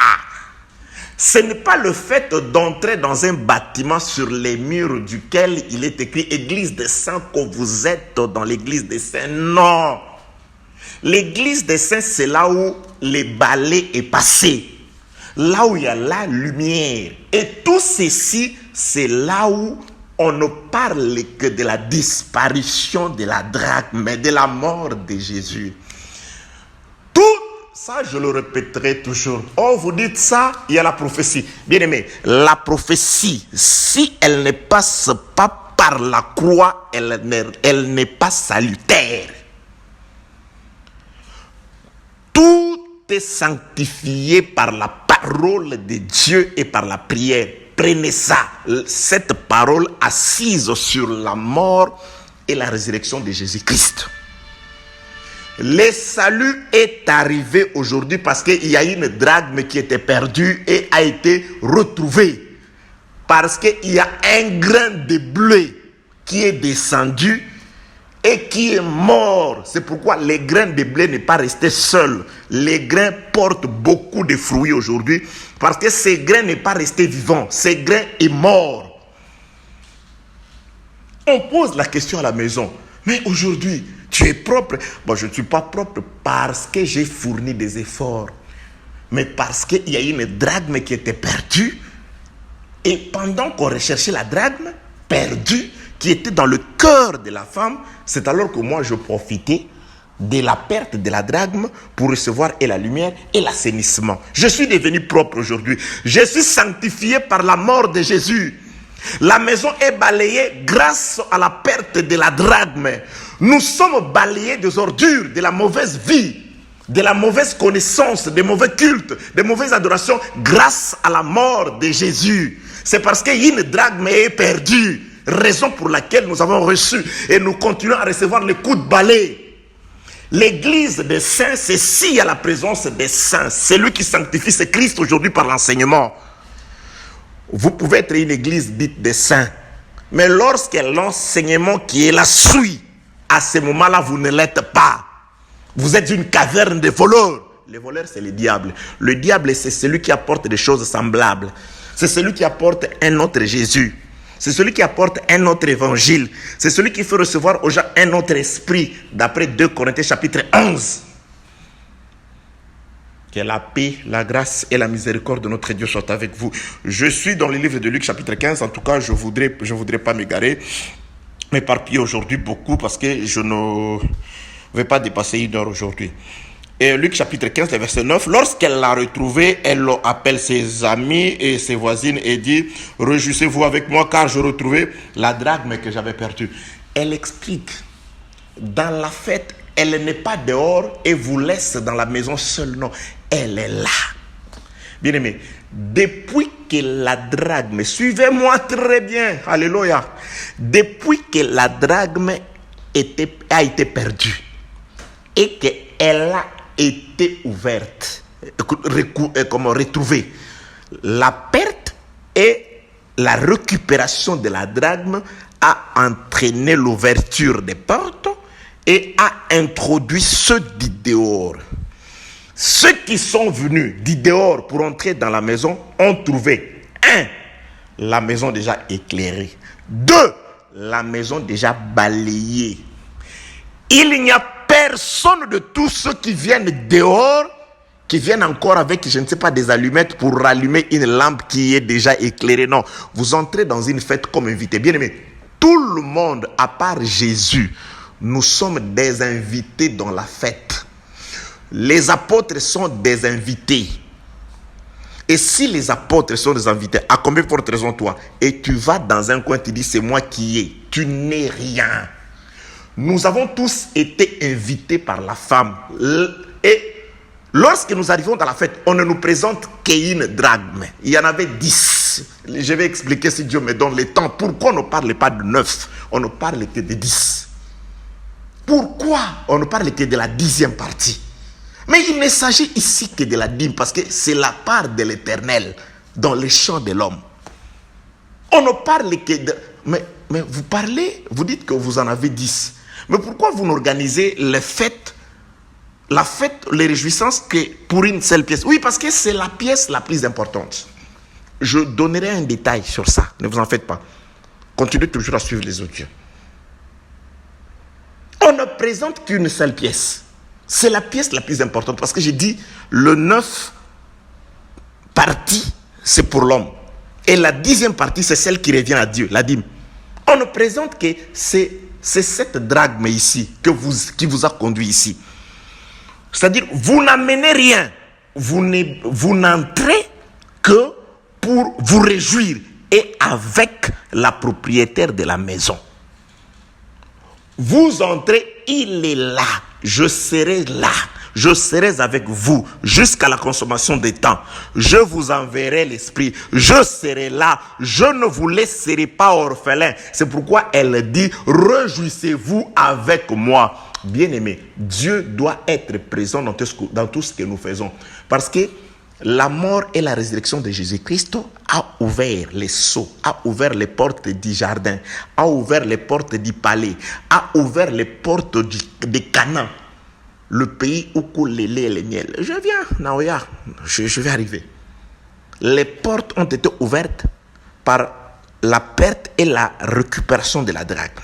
Ce n'est pas le fait d'entrer dans un bâtiment sur les murs duquel il est écrit église des saints que vous êtes dans l'église des saints. Non. L'église des saints, c'est là où le balai est passé. Là où il y a la lumière. Et tout ceci, c'est là où on ne parle que de la disparition de la drachme, mais de la mort de Jésus. Tout ça, je le répéterai toujours. Oh, vous dites ça, il y a la prophétie. Bien aimé, la prophétie, si elle ne passe pas par la croix, elle n'est pas salutaire. Tout est sanctifié par la parole de Dieu et par la prière. Prenez ça, cette parole assise sur la mort et la résurrection de Jésus-Christ. Le salut est arrivé aujourd'hui parce qu'il y a une drachme qui était perdue et a été retrouvée. Parce qu'il y a un grain de blé qui est descendu et qui est mort. C'est pourquoi les grains de blé n'est pas resté seul. Les grains portent beaucoup de fruits aujourd'hui parce que ces grains n'est pas resté vivant. Ces grains est mort. On pose la question à la maison. Mais aujourd'hui, tu es propre. Bon, je ne suis pas propre parce que j'ai fourni des efforts. Mais parce qu'il y a une drachme qui était perdue. Et pendant qu'on recherchait la drachme perdue, qui était dans le cœur de la femme, c'est alors que moi je profitais de la perte de la drachme pour recevoir et la lumière et l'assainissement. Je suis devenu propre aujourd'hui. Je suis sanctifié par la mort de Jésus. La maison est balayée grâce à la perte de la drachme. Nous sommes balayés des ordures, de la mauvaise vie, de la mauvaise connaissance, des mauvais cultes, des mauvaises adorations grâce à la mort de Jésus. C'est parce qu'une drachme est perdue. Raison pour laquelle nous avons reçu et nous continuons à recevoir les coups de balai. L'église des saints, c'est s'il y a la présence des saints. C'est lui qui sanctifie, c'est Christ aujourd'hui par l'enseignement. Vous pouvez être une église dite des saints, mais lorsque l'enseignement qui est là suit, à ce moment-là, vous ne l'êtes pas. Vous êtes une caverne de voleurs. Les voleurs, c'est le diable. Le diable, c'est celui qui apporte des choses semblables. C'est celui qui apporte un autre Jésus. C'est celui qui apporte un autre évangile. C'est celui qui fait recevoir aux gens un autre esprit. D'après 2 Corinthiens chapitre 11. Que la paix, la grâce et la miséricorde de notre Dieu soient avec vous. Je suis dans le livre de Luc chapitre 15. En tout cas, je voudrais pas m'égarer. M'éparpiller aujourd'hui beaucoup parce que je ne vais pas dépasser 1 heure aujourd'hui. Et Luc chapitre 15, verset 9, lorsqu'elle l'a retrouvé, elle appelle ses amis et ses voisines et dit, réjouissez-vous avec moi car je retrouvais la drachme que j'avais perdue. Elle explique, dans la fête, elle n'est pas dehors et vous laisse dans la maison seule, non, elle est là. Bien aimé, depuis que la drachme, suivez-moi très bien, alléluia, depuis que la drachme a été perdue et qu'elle a été ouverte, comme retrouvée, la perte et la récupération de la drachme a entraîné l'ouverture des portes et a introduit ceux du dehors. Ceux qui sont venus du dehors pour entrer dans la maison ont trouvé 1. La maison déjà éclairée. 2. La maison déjà balayée. Il n'y a personne de tous ceux qui viennent dehors, qui viennent encore avec, je ne sais pas, des allumettes pour rallumer une lampe qui est déjà éclairée. Non, vous entrez dans une fête comme invité. Bien aimé, tout le monde, à part Jésus, nous sommes des invités dans la fête. Les apôtres sont des invités. Et si les apôtres sont des invités, à combien de forte raison toi? Et tu vas dans un coin, tu dis c'est moi qui ai. Tu n'es rien. Nous avons tous été invités par la femme. Et lorsque nous arrivons dans la fête, on ne nous présente qu'une drachme. Il y en avait 10. Je vais expliquer si Dieu me donne le temps. Pourquoi on ne parle pas de 9? On ne parle que de 10. Pourquoi on ne parle que de la 10e partie? Mais il ne s'agit ici que de la dîme, parce que c'est la part de l'Éternel dans les champs de l'homme. On ne parle que de... Mais vous parlez, vous dites que vous en avez 10. Mais pourquoi vous n'organisez les fêtes, la fête, les réjouissances que pour une seule pièce? Oui, parce que c'est la pièce la plus importante. Je donnerai un détail sur ça, ne vous en faites pas. Continuez toujours à suivre les audios. On ne présente qu'une seule pièce. C'est la pièce la plus importante, parce que j'ai dit, le 9 parties, c'est pour l'homme. Et la 10e partie, c'est celle qui revient à Dieu, la dîme. On ne présente que c'est cette drachme ici qui vous a conduit ici. C'est-à-dire, vous n'amenez rien. Vous n'entrez que pour vous réjouir et avec la propriétaire de la maison. Vous entrez, il est là. Je serai là. Je serai avec vous jusqu'à la consommation des temps. Je vous enverrai l'esprit. Je serai là. Je ne vous laisserai pas orphelin. C'est pourquoi elle dit, réjouissez-vous avec moi. Bien-aimé, Dieu doit être présent dans tout ce que nous faisons. Parce que la mort et la résurrection de Jésus-Christ a ouvert les sceaux, a ouvert les portes du jardin, a ouvert les portes du palais, a ouvert les portes de Canaan, le pays où coule le lait et le miel. Je viens, Naoya, je vais arriver. Les portes ont été ouvertes par la perte et la récupération de la drachme.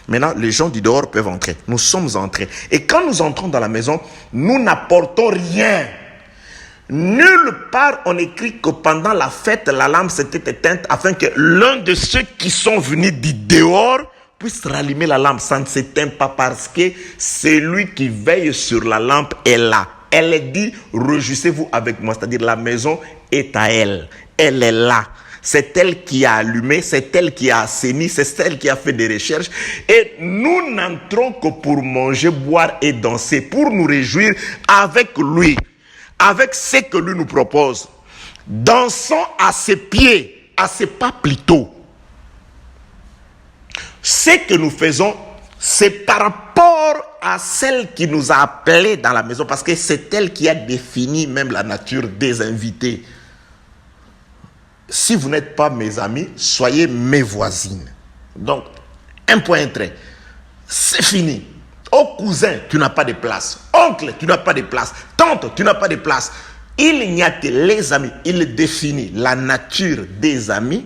Maintenant, les gens du dehors peuvent entrer. Nous sommes entrés. Et quand nous entrons dans la maison, nous n'apportons rien. Nulle part on écrit que pendant la fête, la lampe s'était éteinte afin que l'un de ceux qui sont venus du dehors puisse rallumer la lampe. Ça ne s'éteint pas parce que celui qui veille sur la lampe est là. Elle dit, réjouissez-vous avec moi. C'est-à-dire la maison est à elle. Elle est là. C'est elle qui a allumé, c'est elle qui a assaini, c'est elle qui a fait des recherches. Et nous n'entrons que pour manger, boire et danser, pour nous réjouir avec lui, avec ce que lui nous propose. Dansons à ses pieds, à ses pas plutôt. Ce que nous faisons, c'est par rapport à celle qui nous a appelés dans la maison, parce que c'est elle qui a défini même la nature des invités. Si vous n'êtes pas mes amis, soyez mes voisines. Donc, un point, un trait. C'est fini. Oh cousin, tu n'as pas de place. Oncle, tu n'as pas de place. Tante, tu n'as pas de place. Il n'y a que les amis. Il définit la nature des amis.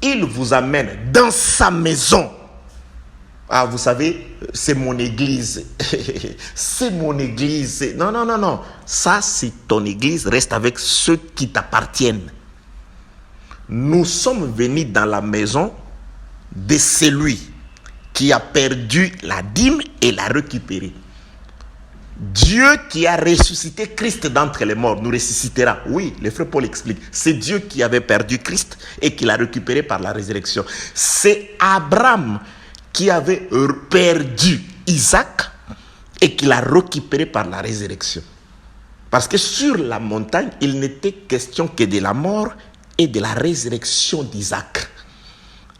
Il vous amène dans sa maison. Ah, vous savez, c'est mon église. C'est mon église. Non, non, non, non. Ça, c'est ton église. Reste avec ceux qui t'appartiennent. Nous sommes venus dans la maison de celui qui a perdu la dîme et l'a récupérée. Dieu qui a ressuscité Christ d'entre les morts nous ressuscitera. Oui, le frère Paul explique. C'est Dieu qui avait perdu Christ et qui l'a récupéré par la résurrection. C'est Abraham qui avait perdu Isaac et qui l'a récupéré par la résurrection. Parce que sur la montagne, il n'était question que de la mort et de la résurrection d'Isaac.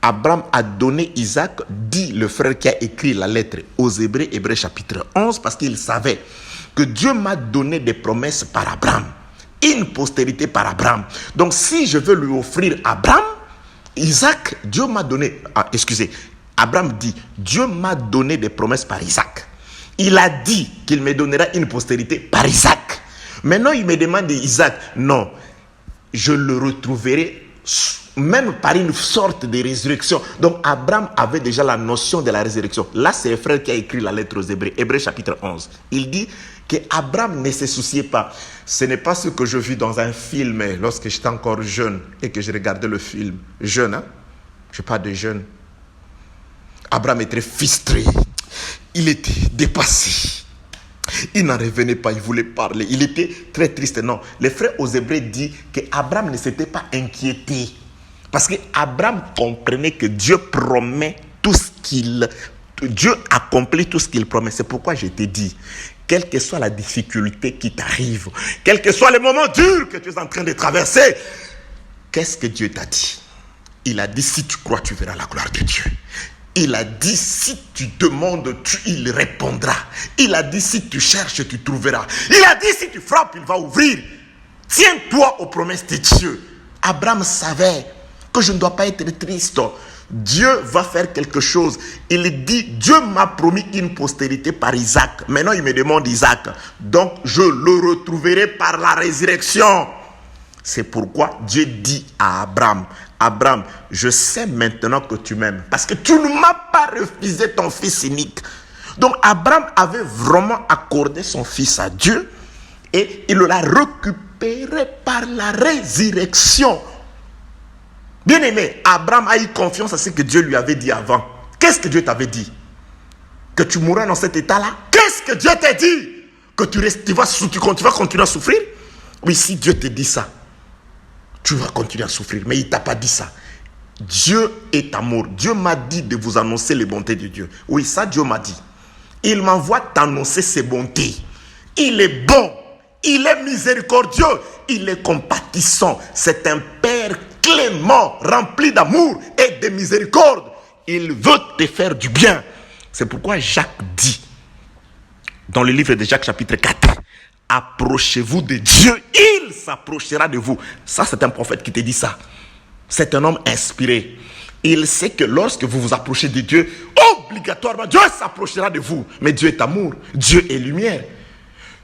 Abraham a donné Isaac, dit le frère qui a écrit la lettre aux Hébreux, Hébreux chapitre 11, parce qu'il savait que Dieu m'a donné des promesses par Abraham, une postérité par Abraham. Donc si je veux lui offrir Abraham, Isaac, Dieu m'a donné, Abraham dit, Dieu m'a donné des promesses par Isaac. Il a dit qu'il me donnera une postérité par Isaac. Maintenant, il me demande Isaac, non, je le retrouverai même par une sorte de résurrection. Donc, Abraham avait déjà la notion de la résurrection. Là, c'est le frère qui a écrit la lettre aux Hébreux, Hébreux chapitre 11. Il dit qu'Abraham ne se souciait pas. Ce n'est pas ce que je vis dans un film lorsque j'étais encore jeune et que je regardais le film. Jeune, hein? Je parle de jeune. Abraham était frustré. Il était dépassé. Il n'en revenait pas, il voulait parler. Il était très triste. Non, les frères aux Hébreux disent qu'Abraham ne s'était pas inquiété. Parce qu'Abraham comprenait que Dieu promet tout ce qu'il... Dieu accomplit tout ce qu'il promet. C'est pourquoi je t'ai dit, quelle que soit la difficulté qui t'arrive, quel que soit le moment dur que tu es en train de traverser, qu'est-ce que Dieu t'a dit? Il a dit, si tu crois, tu verras la gloire de Dieu. Il a dit, si tu demandes, il répondra. Il a dit, si tu cherches, tu trouveras. Il a dit, si tu frappes, il va ouvrir. Tiens-toi aux promesses de Dieu. Abraham savait que je ne dois pas être triste. Dieu va faire quelque chose. Il dit, Dieu m'a promis une postérité par Isaac. Maintenant, il me demande Isaac. Donc, je le retrouverai par la résurrection. C'est pourquoi Dieu dit à Abraham, Abraham, je sais maintenant que tu m'aimes parce que tu ne m'as pas refusé ton fils unique. Donc Abraham avait vraiment accordé son fils à Dieu et il l'a récupéré par la résurrection. Bien aimé, Abraham a eu confiance à ce que Dieu lui avait dit avant. Qu'est-ce que Dieu t'avait dit? Que tu mourrais dans cet état-là? Qu'est-ce que Dieu t'a dit? Que tu vas continuer à souffrir? Oui, si Dieu te dit ça, tu vas continuer à souffrir, mais il ne t'a pas dit ça. Dieu est amour. Dieu m'a dit de vous annoncer les bontés de Dieu. Oui, ça Dieu m'a dit. Il m'envoie t'annoncer ses bontés. Il est bon, il est miséricordieux, il est compatissant. C'est un Père clément, rempli d'amour et de miséricorde. Il veut te faire du bien. C'est pourquoi Jacques dit, dans le livre de Jacques chapitre 4, approchez-vous de Dieu, il s'approchera de vous. Ça, c'est un prophète qui te dit ça. C'est un homme inspiré. Il sait que lorsque vous vous approchez de Dieu, obligatoirement, Dieu s'approchera de vous. Mais Dieu est amour, Dieu est lumière.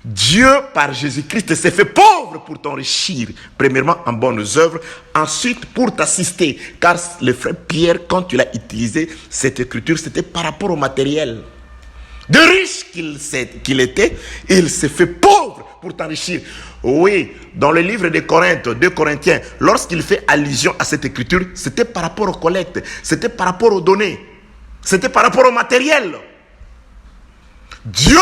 Dieu, par Jésus-Christ, s'est fait pauvre pour t'enrichir. Premièrement, en bonnes œuvres. Ensuite, pour t'assister. Car le frère Pierre, quand il a utilisé cette écriture, c'était par rapport au matériel. De riche qu'il était, il s'est fait pauvre pour t'enrichir. Oui, dans le livre de Corinthe, 2 Corinthiens, lorsqu'il fait allusion à cette écriture, c'était par rapport aux collectes, c'était par rapport aux données, c'était par rapport au matériel. Dieu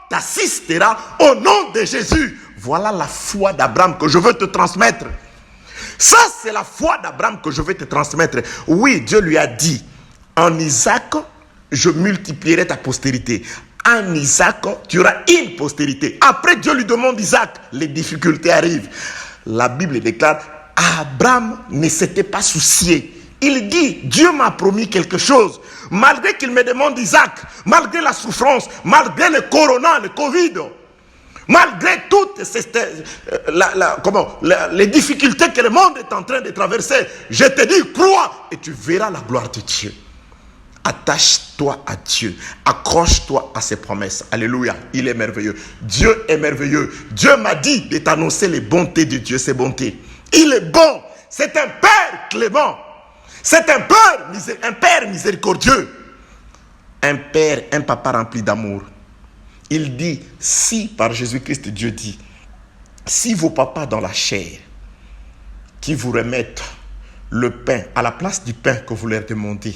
t'assistera au nom de Jésus. Voilà la foi d'Abraham que je veux te transmettre. Ça, c'est la foi d'Abraham que je veux te transmettre. Oui, Dieu lui a dit, en Isaac, je multiplierai ta postérité. En Isaac, tu auras une postérité. Après, Dieu lui demande Isaac. Les difficultés arrivent. La Bible déclare, Abraham ne s'était pas soucié. Il dit, Dieu m'a promis quelque chose. Malgré qu'il me demande Isaac, malgré la souffrance, malgré le corona, le Covid, malgré toutes les difficultés que le monde est en train de traverser, je te dis, crois et tu verras la gloire de Dieu. Attache-toi à Dieu. Accroche-toi à ses promesses. Alléluia. Il est merveilleux. Dieu est merveilleux. Dieu m'a dit de t'annoncer les bontés de Dieu, ses bontés. Il est bon. C'est un Père clément. C'est un Père miséricordieux. Un Père, un Papa rempli d'amour. Il dit, si par Jésus-Christ, Dieu dit, si vos papas dans la chair, qui vous remettent le pain à la place du pain que vous leur demandez,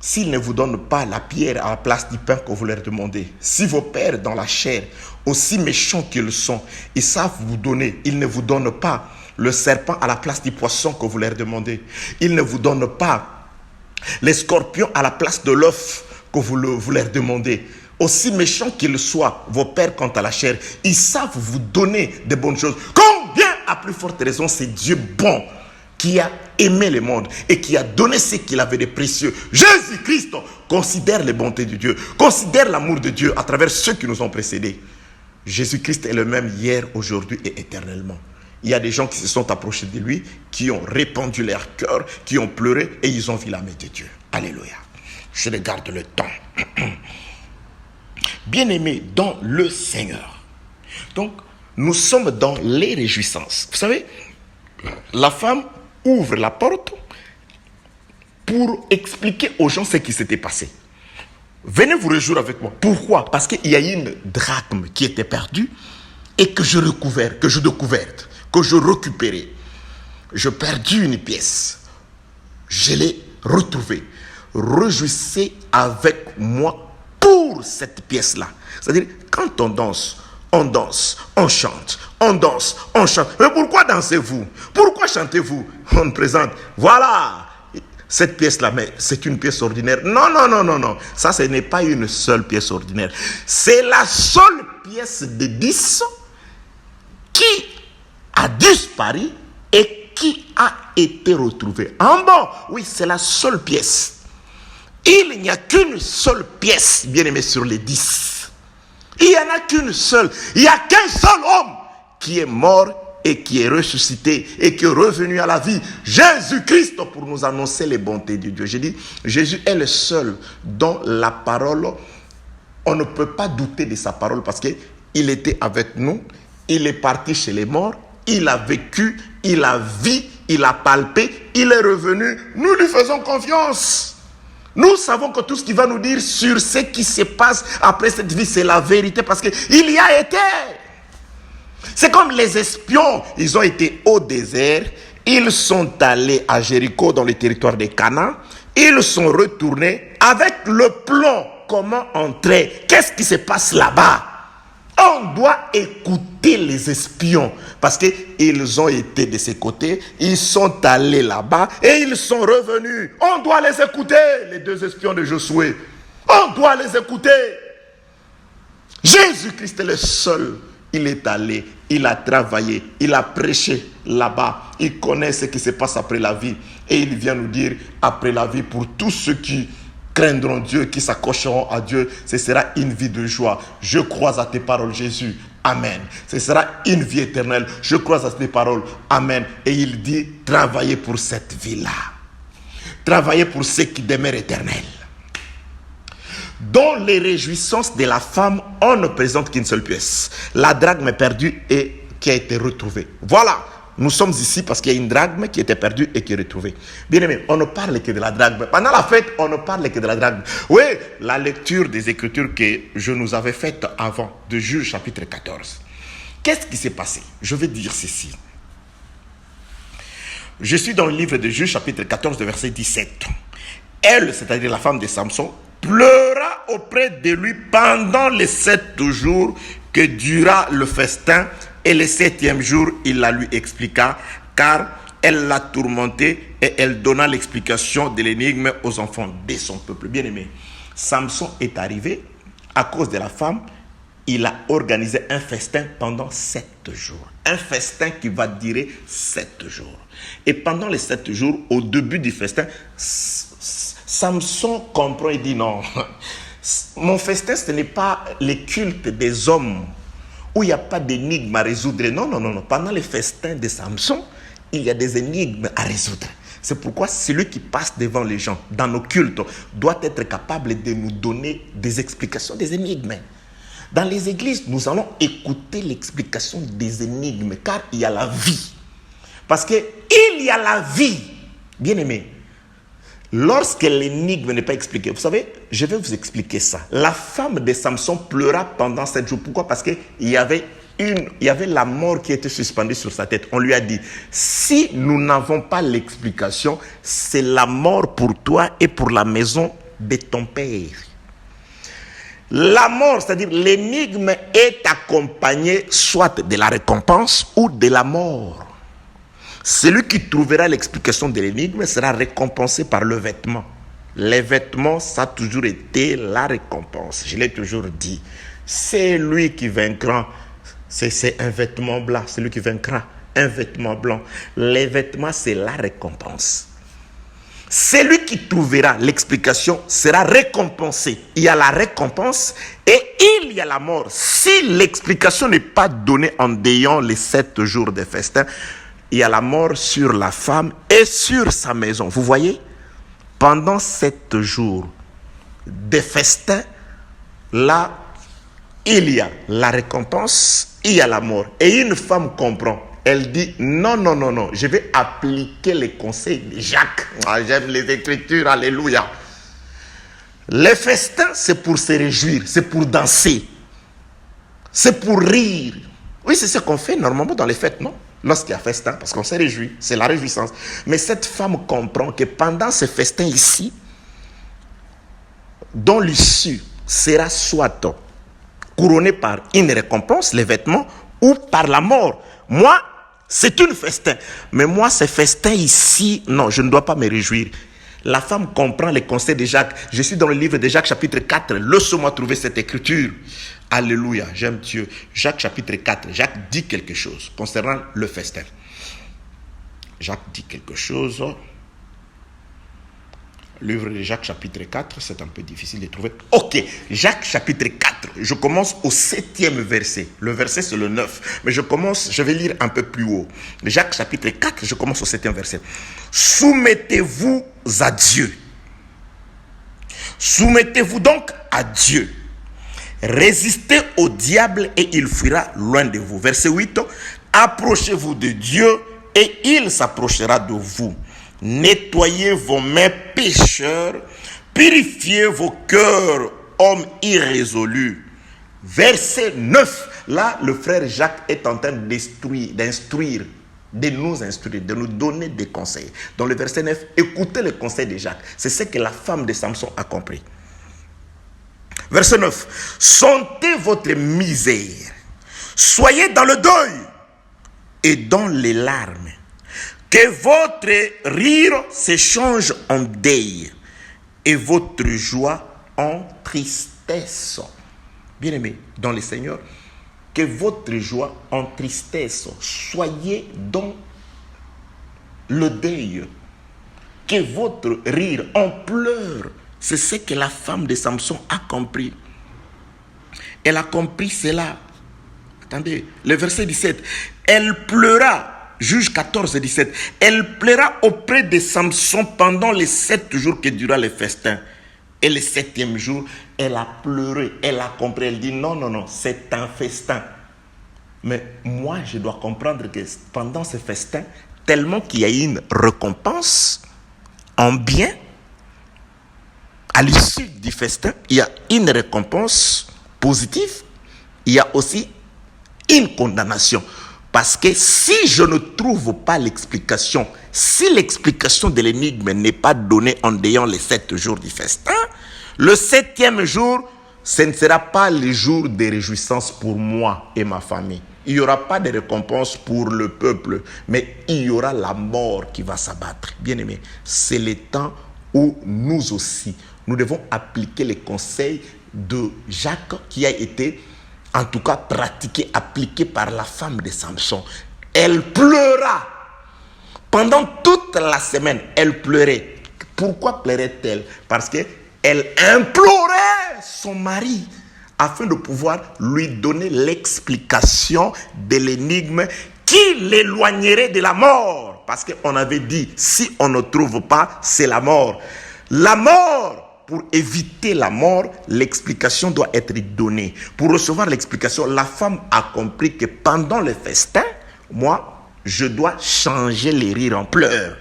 s'ils ne vous donnent pas la pierre à la place du pain que vous leur demandez, si vos pères dans la chair, aussi méchants qu'ils sont, ils savent vous donner, ils ne vous donnent pas le serpent à la place du poisson que vous leur demandez, ils ne vous donnent pas les scorpions à la place de l'œuf que vous leur demandez, aussi méchants qu'ils soient, vos pères quant à la chair, ils savent vous donner de bonnes choses. Combien à plus forte raison c'est Dieu bon, qui a aimé le monde et qui a donné ce qu'il avait de précieux. Jésus-Christ, considère les bontés de Dieu, considère l'amour de Dieu à travers ceux qui nous ont précédés. Jésus-Christ est le même hier, aujourd'hui et éternellement. Il y a des gens qui se sont approchés de lui, qui ont répandu leur cœur, qui ont pleuré et ils ont vu la main de Dieu. Alléluia. Je regarde le temps. Bien-aimés dans le Seigneur. Donc, nous sommes dans les réjouissances. Vous savez, la femme ouvre la porte pour expliquer aux gens ce qui s'était passé. Venez vous réjouir avec moi. Pourquoi? Parce qu'il y a une drachme qui était perdue et que je découvrais, que je récupérais. Je perdis une pièce. Je l'ai retrouvée. Réjouissez avec moi pour cette pièce-là. C'est-à-dire, quand on danse, on chante, on danse, on chante. Mais pourquoi dansez-vous? Pourquoi chantez-vous? On présente, voilà, cette pièce-là, mais c'est une pièce ordinaire. Non. Ça, ce n'est pas une seule pièce ordinaire. C'est la seule pièce de 10 qui a disparu et qui a été retrouvée. En bon, oui, c'est la seule pièce. Il n'y a qu'une seule pièce, bien aimé, sur les 10. Il n'y en a qu'une seule. Il n'y a qu'un seul homme qui est mort et qui est ressuscité et qui est revenu à la vie. Jésus-Christ, pour nous annoncer les bontés de Dieu. J'ai dit, Jésus est le seul dont la parole, on ne peut pas douter de sa parole parce qu'il était avec nous, il est parti chez les morts, il a vécu, il a vu, il a palpé, il est revenu. Nous lui faisons confiance. Nous savons que tout ce qu'il va nous dire sur ce qui se passe après cette vie, c'est la vérité parce qu'il y a été. C'est comme les espions, ils ont été au désert, ils sont allés à Jéricho dans le territoire de Canaan, ils sont retournés avec le plan, comment entrer, qu'est-ce qui se passe là-bas. On doit écouter les espions parce qu'ils ont été de ces côtés, ils sont allés là-bas et ils sont revenus. On doit les écouter, les 2 espions de Josué. On doit les écouter. Jésus-Christ est le seul. Il est allé, il a travaillé, il a prêché là-bas. Il connaît ce qui se passe après la vie. Et il vient nous dire, après la vie, pour tous ceux qui craindront Dieu, qui s'accrocheront à Dieu, ce sera une vie de joie. Je crois à tes paroles, Jésus. Amen. Ce sera une vie éternelle. Je crois à tes paroles. Amen. Et il dit, travaillez pour cette vie-là. Travaillez pour ce qui demeure éternel. Dans les réjouissances de la femme, on ne présente qu'une seule pièce. La drachme perdue et qui a été retrouvée. Voilà. Nous sommes ici parce qu'il y a une drachme qui était perdue et qui est retrouvée. Bien aimé, on ne parle que de la drachme. Pendant la fête, on ne parle que de la drachme. Oui, la lecture des Écritures que je nous avais faite avant, de Juge chapitre 14. Qu'est-ce qui s'est passé? Je vais dire ceci. Je suis dans le livre de Juge chapitre 14, de verset 17. Elle, c'est-à-dire la femme de Samson, pleura auprès de lui pendant les 7 jours que dura le festin. Et le 7e jour, il la lui expliqua, car elle l'a tourmenté et elle donna l'explication de l'énigme aux enfants de son peuple. Bien-aimé, Samson est arrivé, à cause de la femme, il a organisé un festin pendant 7 jours. Un festin qui va durer 7 jours. Et pendant les 7 jours, au début du festin, Samson comprend et dit non, mon festin, ce n'est pas le culte des hommes, où il n'y a pas d'énigmes à résoudre. Non. Pendant les festins de Samson, il y a des énigmes à résoudre. C'est pourquoi celui qui passe devant les gens dans nos cultes doit être capable de nous donner des explications des énigmes. Dans les églises, nous allons écouter l'explication des énigmes, car il y a la vie. Parce qu'il y a la vie. Bien aimé, lorsque l'énigme n'est pas expliquée, vous savez, je vais vous expliquer ça. La femme de Samson pleura pendant 7 jours. Pourquoi? Parce qu'il y avait la mort qui était suspendue sur sa tête. On lui a dit, si nous n'avons pas l'explication, c'est la mort pour toi et pour la maison de ton père. La mort, c'est-à-dire l'énigme est accompagnée soit de la récompense ou de la mort. Celui qui trouvera l'explication de l'énigme sera récompensé par le vêtement. Les vêtements, ça a toujours été la récompense. Je l'ai toujours dit. C'est lui qui vaincra. C'est un vêtement blanc. C'est lui qui vaincra. Un vêtement blanc. Les vêtements, c'est la récompense. Celui qui trouvera l'explication sera récompensé. Il y a la récompense et il y a la mort. Si l'explication n'est pas donnée en déant les 7 jours de festin, il y a la mort sur la femme et sur sa maison. Vous voyez, pendant 7 jours de festin, là, il y a la récompense, il y a la mort. Et une femme comprend. Elle dit non, non, non, non, je vais appliquer les conseils de Jacques. Ah, j'aime les Écritures, alléluia. Les festins, c'est pour se réjouir, c'est pour danser, c'est pour rire. Oui, c'est ce qu'on fait normalement dans les fêtes, non? Lorsqu'il y a festin, parce qu'on se réjouit, c'est la réjouissance. Mais cette femme comprend que pendant ce festin ici, dont l'issue sera soit couronnée par une récompense, les vêtements, ou par la mort. Moi, c'est une festin. Mais moi, ce festin ici, non, je ne dois pas me réjouir. La femme comprend les conseils de Jacques. Je suis dans le livre de Jacques chapitre 4. Laisse-moi trouver cette écriture. Alléluia, j'aime Dieu. Jacques chapitre 4. Jacques dit quelque chose concernant le festin. Jacques dit quelque chose. Livre de Jacques chapitre 4, c'est un peu difficile de trouver. Ok, Jacques chapitre 4, je commence au 7e verset. Le verset c'est le 9, mais je vais lire un peu plus haut. Jacques chapitre 4, je commence au 7e verset. Soumettez-vous à Dieu. Soumettez-vous donc à Dieu. Résistez au diable et il fuira loin de vous. Verset 8, approchez-vous de Dieu et il s'approchera de vous. Nettoyez vos mains pécheurs, purifiez vos cœurs, hommes irrésolus. Verset 9, là le frère Jacques est en train d'instruire, de nous instruire, de nous donner des conseils. Dans le verset 9, écoutez le conseil de Jacques. C'est ce que la femme de Samson a compris. Verset 9, sentez votre misère, soyez dans le deuil et dans les larmes. Que votre rire s'échange en deuil et votre joie en tristesse. Bien-aimés dans le Seigneur, que votre joie en tristesse, soyez dans le deuil. Que votre rire en pleurs. C'est ce que la femme de Samson a compris. Elle a compris cela. Attendez, le verset 17. Elle pleura. Juge 14 et 17. Elle pleura auprès de Samson pendant les 7 jours que dura le festin. Et le 7e jour, elle a pleuré. Elle a compris. Elle dit non, non, non, c'est un festin. Mais moi, je dois comprendre que pendant ce festin, tellement qu'il y a une récompense en bien, à l'issue du festin, il y a une récompense positive. Il y a aussi une condamnation. Parce que si je ne trouve pas l'explication, si l'explication de l'énigme n'est pas donnée en ayant les 7 jours du festin, le 7e jour, ce ne sera pas le jour de réjouissance pour moi et ma famille. Il n'y aura pas de récompense pour le peuple, mais il y aura la mort qui va s'abattre. Bien-aimés, c'est le temps où nous aussi, nous devons appliquer les conseils de Jacques qui a été en tout cas pratiqué, appliqué par la femme de Samson. Elle pleura. Pendant toute la semaine, elle pleurait. Pourquoi pleurait-elle? Parce qu'elle implorait son mari afin de pouvoir lui donner l'explication de l'énigme qui l'éloignerait de la mort. Parce qu'on avait dit, si on ne trouve pas, c'est la mort. La mort! Pour éviter la mort, l'explication doit être donnée. Pour recevoir l'explication, la femme a compris que pendant le festin, moi, je dois changer les rires en pleurs.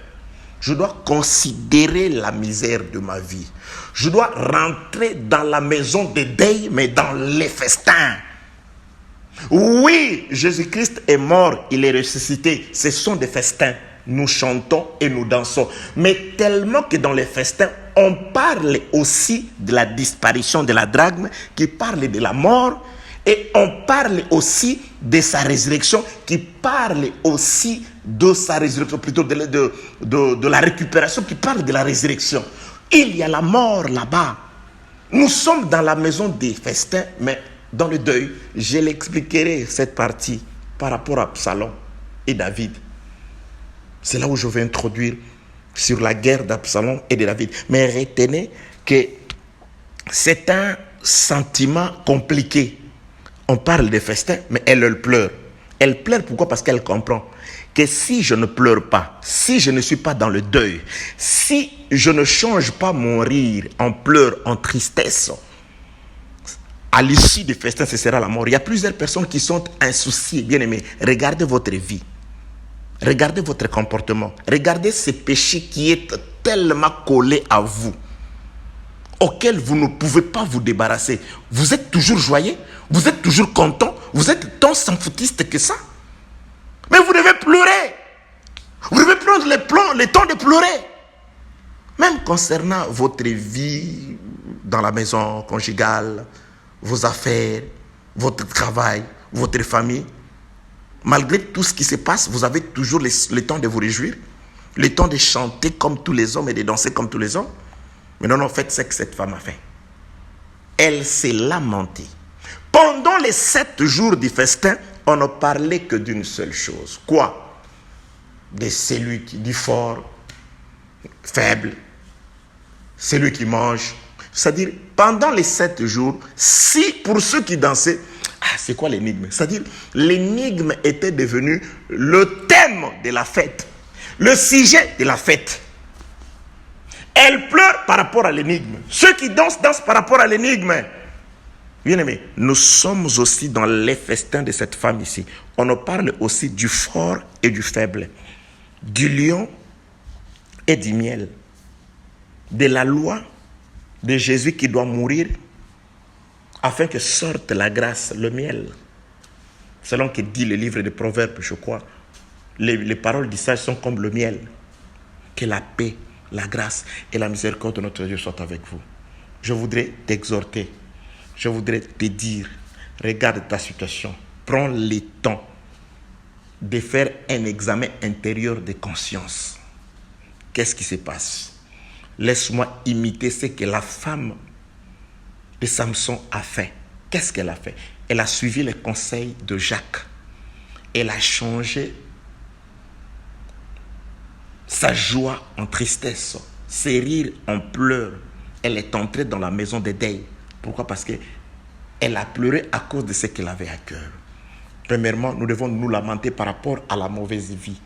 Je dois considérer la misère de ma vie. Je dois rentrer dans la maison de deuil, mais dans les festins. Oui, Jésus-Christ est mort, il est ressuscité. Ce sont des festins. Nous chantons et nous dansons. Mais tellement que dans les festins, on parle aussi de la disparition de la drachme, qui parle de la mort, et on parle aussi de sa résurrection, qui parle aussi de sa résurrection, plutôt de la récupération, qui parle de la résurrection. Il y a la mort là-bas. Nous sommes dans la maison des festins, mais dans le deuil, je l'expliquerai cette partie par rapport à Absalom et David. C'est là où je vais introduire sur la guerre d'Absalom et de David. Mais retenez que c'est un sentiment compliqué. On parle de festin, mais elle pleure. Elle pleure pourquoi? Parce qu'elle comprend que si je ne pleure pas, si je ne suis pas dans le deuil, si je ne change pas mon rire en pleurs, en tristesse, à l'issue du festin, ce sera la mort. Il y a plusieurs personnes qui sont insouciées, bien aimés. Regardez votre vie. Regardez votre comportement. Regardez ce péché qui est tellement collé à vous, auquel vous ne pouvez pas vous débarrasser. Vous êtes toujours joyeux, vous êtes toujours content, vous êtes tant sans foutiste que ça. Mais vous devez pleurer. Vous devez prendre le temps de pleurer. Même concernant votre vie dans la maison conjugale, vos affaires, votre travail, votre famille. Malgré tout ce qui se passe, vous avez toujours le temps de vous réjouir, le temps de chanter comme tous les hommes et de danser comme tous les hommes. Mais non, en fait, c'est que cette femme a fait. Elle s'est lamentée. Pendant les 7 jours du festin, on ne parlait que d'une seule chose. Quoi? De celui qui dit fort, faible, celui qui mange. C'est-à-dire, pendant les 7 jours, si pour ceux qui dansaient, c'est quoi l'énigme? C'est-à-dire, l'énigme était devenu le thème de la fête, le sujet de la fête. Elle pleure par rapport à l'énigme. Ceux qui dansent, dansent par rapport à l'énigme. Bien-aimés, nous sommes aussi dans les festins de cette femme ici. On nous parle aussi du fort et du faible, du lion et du miel, de la loi de Jésus qui doit mourir afin que sorte la grâce, le miel. Selon que dit le livre des Proverbes, je crois, les paroles du sage sont comme le miel. Que la paix, la grâce et la miséricorde de notre Dieu soient avec vous. Je voudrais t'exhorter, je voudrais te dire, regarde ta situation, prends le temps de faire un examen intérieur de conscience. Qu'est-ce qui se passe? Laisse-moi imiter ce que la femme de Samson a fait. Qu'est-ce qu'elle a fait? Elle a suivi les conseils de Jacques. Elle a changé sa joie en tristesse, ses rires en pleurs. Elle est entrée dans la maison de deuil. Pourquoi? Parce qu'elle a pleuré à cause de ce qu'elle avait à cœur. Premièrement, nous devons nous lamenter par rapport à la mauvaise vie,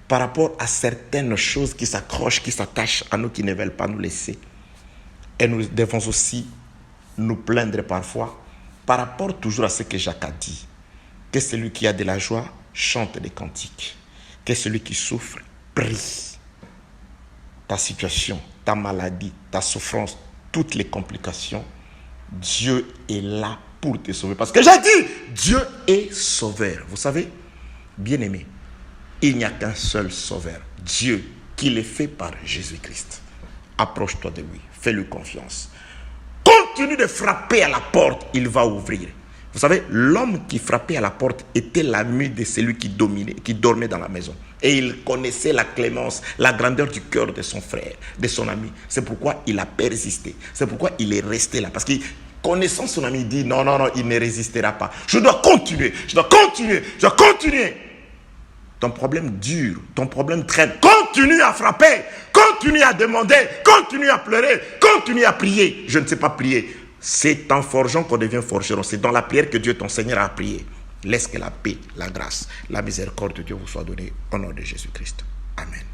par rapport à certaines choses qui s'accrochent, qui s'attachent à nous, qui ne veulent pas nous laisser. Et nous devons aussi nous plaindre parfois par rapport toujours à ce que Jacques a dit, que celui qui a de la joie chante des cantiques, que celui qui souffre prie. Ta situation, ta maladie, ta souffrance, toutes les complications, Dieu est là pour te sauver. Parce que j'ai dit, Dieu est sauveur. Vous savez, bien-aimé, il n'y a qu'un seul sauveur, Dieu, qui est fait par Jésus-Christ. Approche-toi de lui, fais-lui confiance. Continue de frapper à la porte, il va ouvrir. Vous savez, l'homme qui frappait à la porte était l'ami de celui qui dormait dans la maison. Et il connaissait la clémence, la grandeur du cœur de son frère, de son ami. C'est pourquoi il a persisté. C'est pourquoi il est resté là. Parce que connaissant son ami, il dit non, il ne résistera pas. Je dois continuer. Ton problème dure, ton problème traîne. Continue à frapper, continue à demander, continue à pleurer, continue à prier. Je ne sais pas prier. C'est en forgeant qu'on devient forgeron. C'est dans la prière que Dieu t'enseignera à prier. Laisse que la paix, la grâce, la miséricorde de Dieu vous soit donnée au nom de Jésus-Christ. Amen.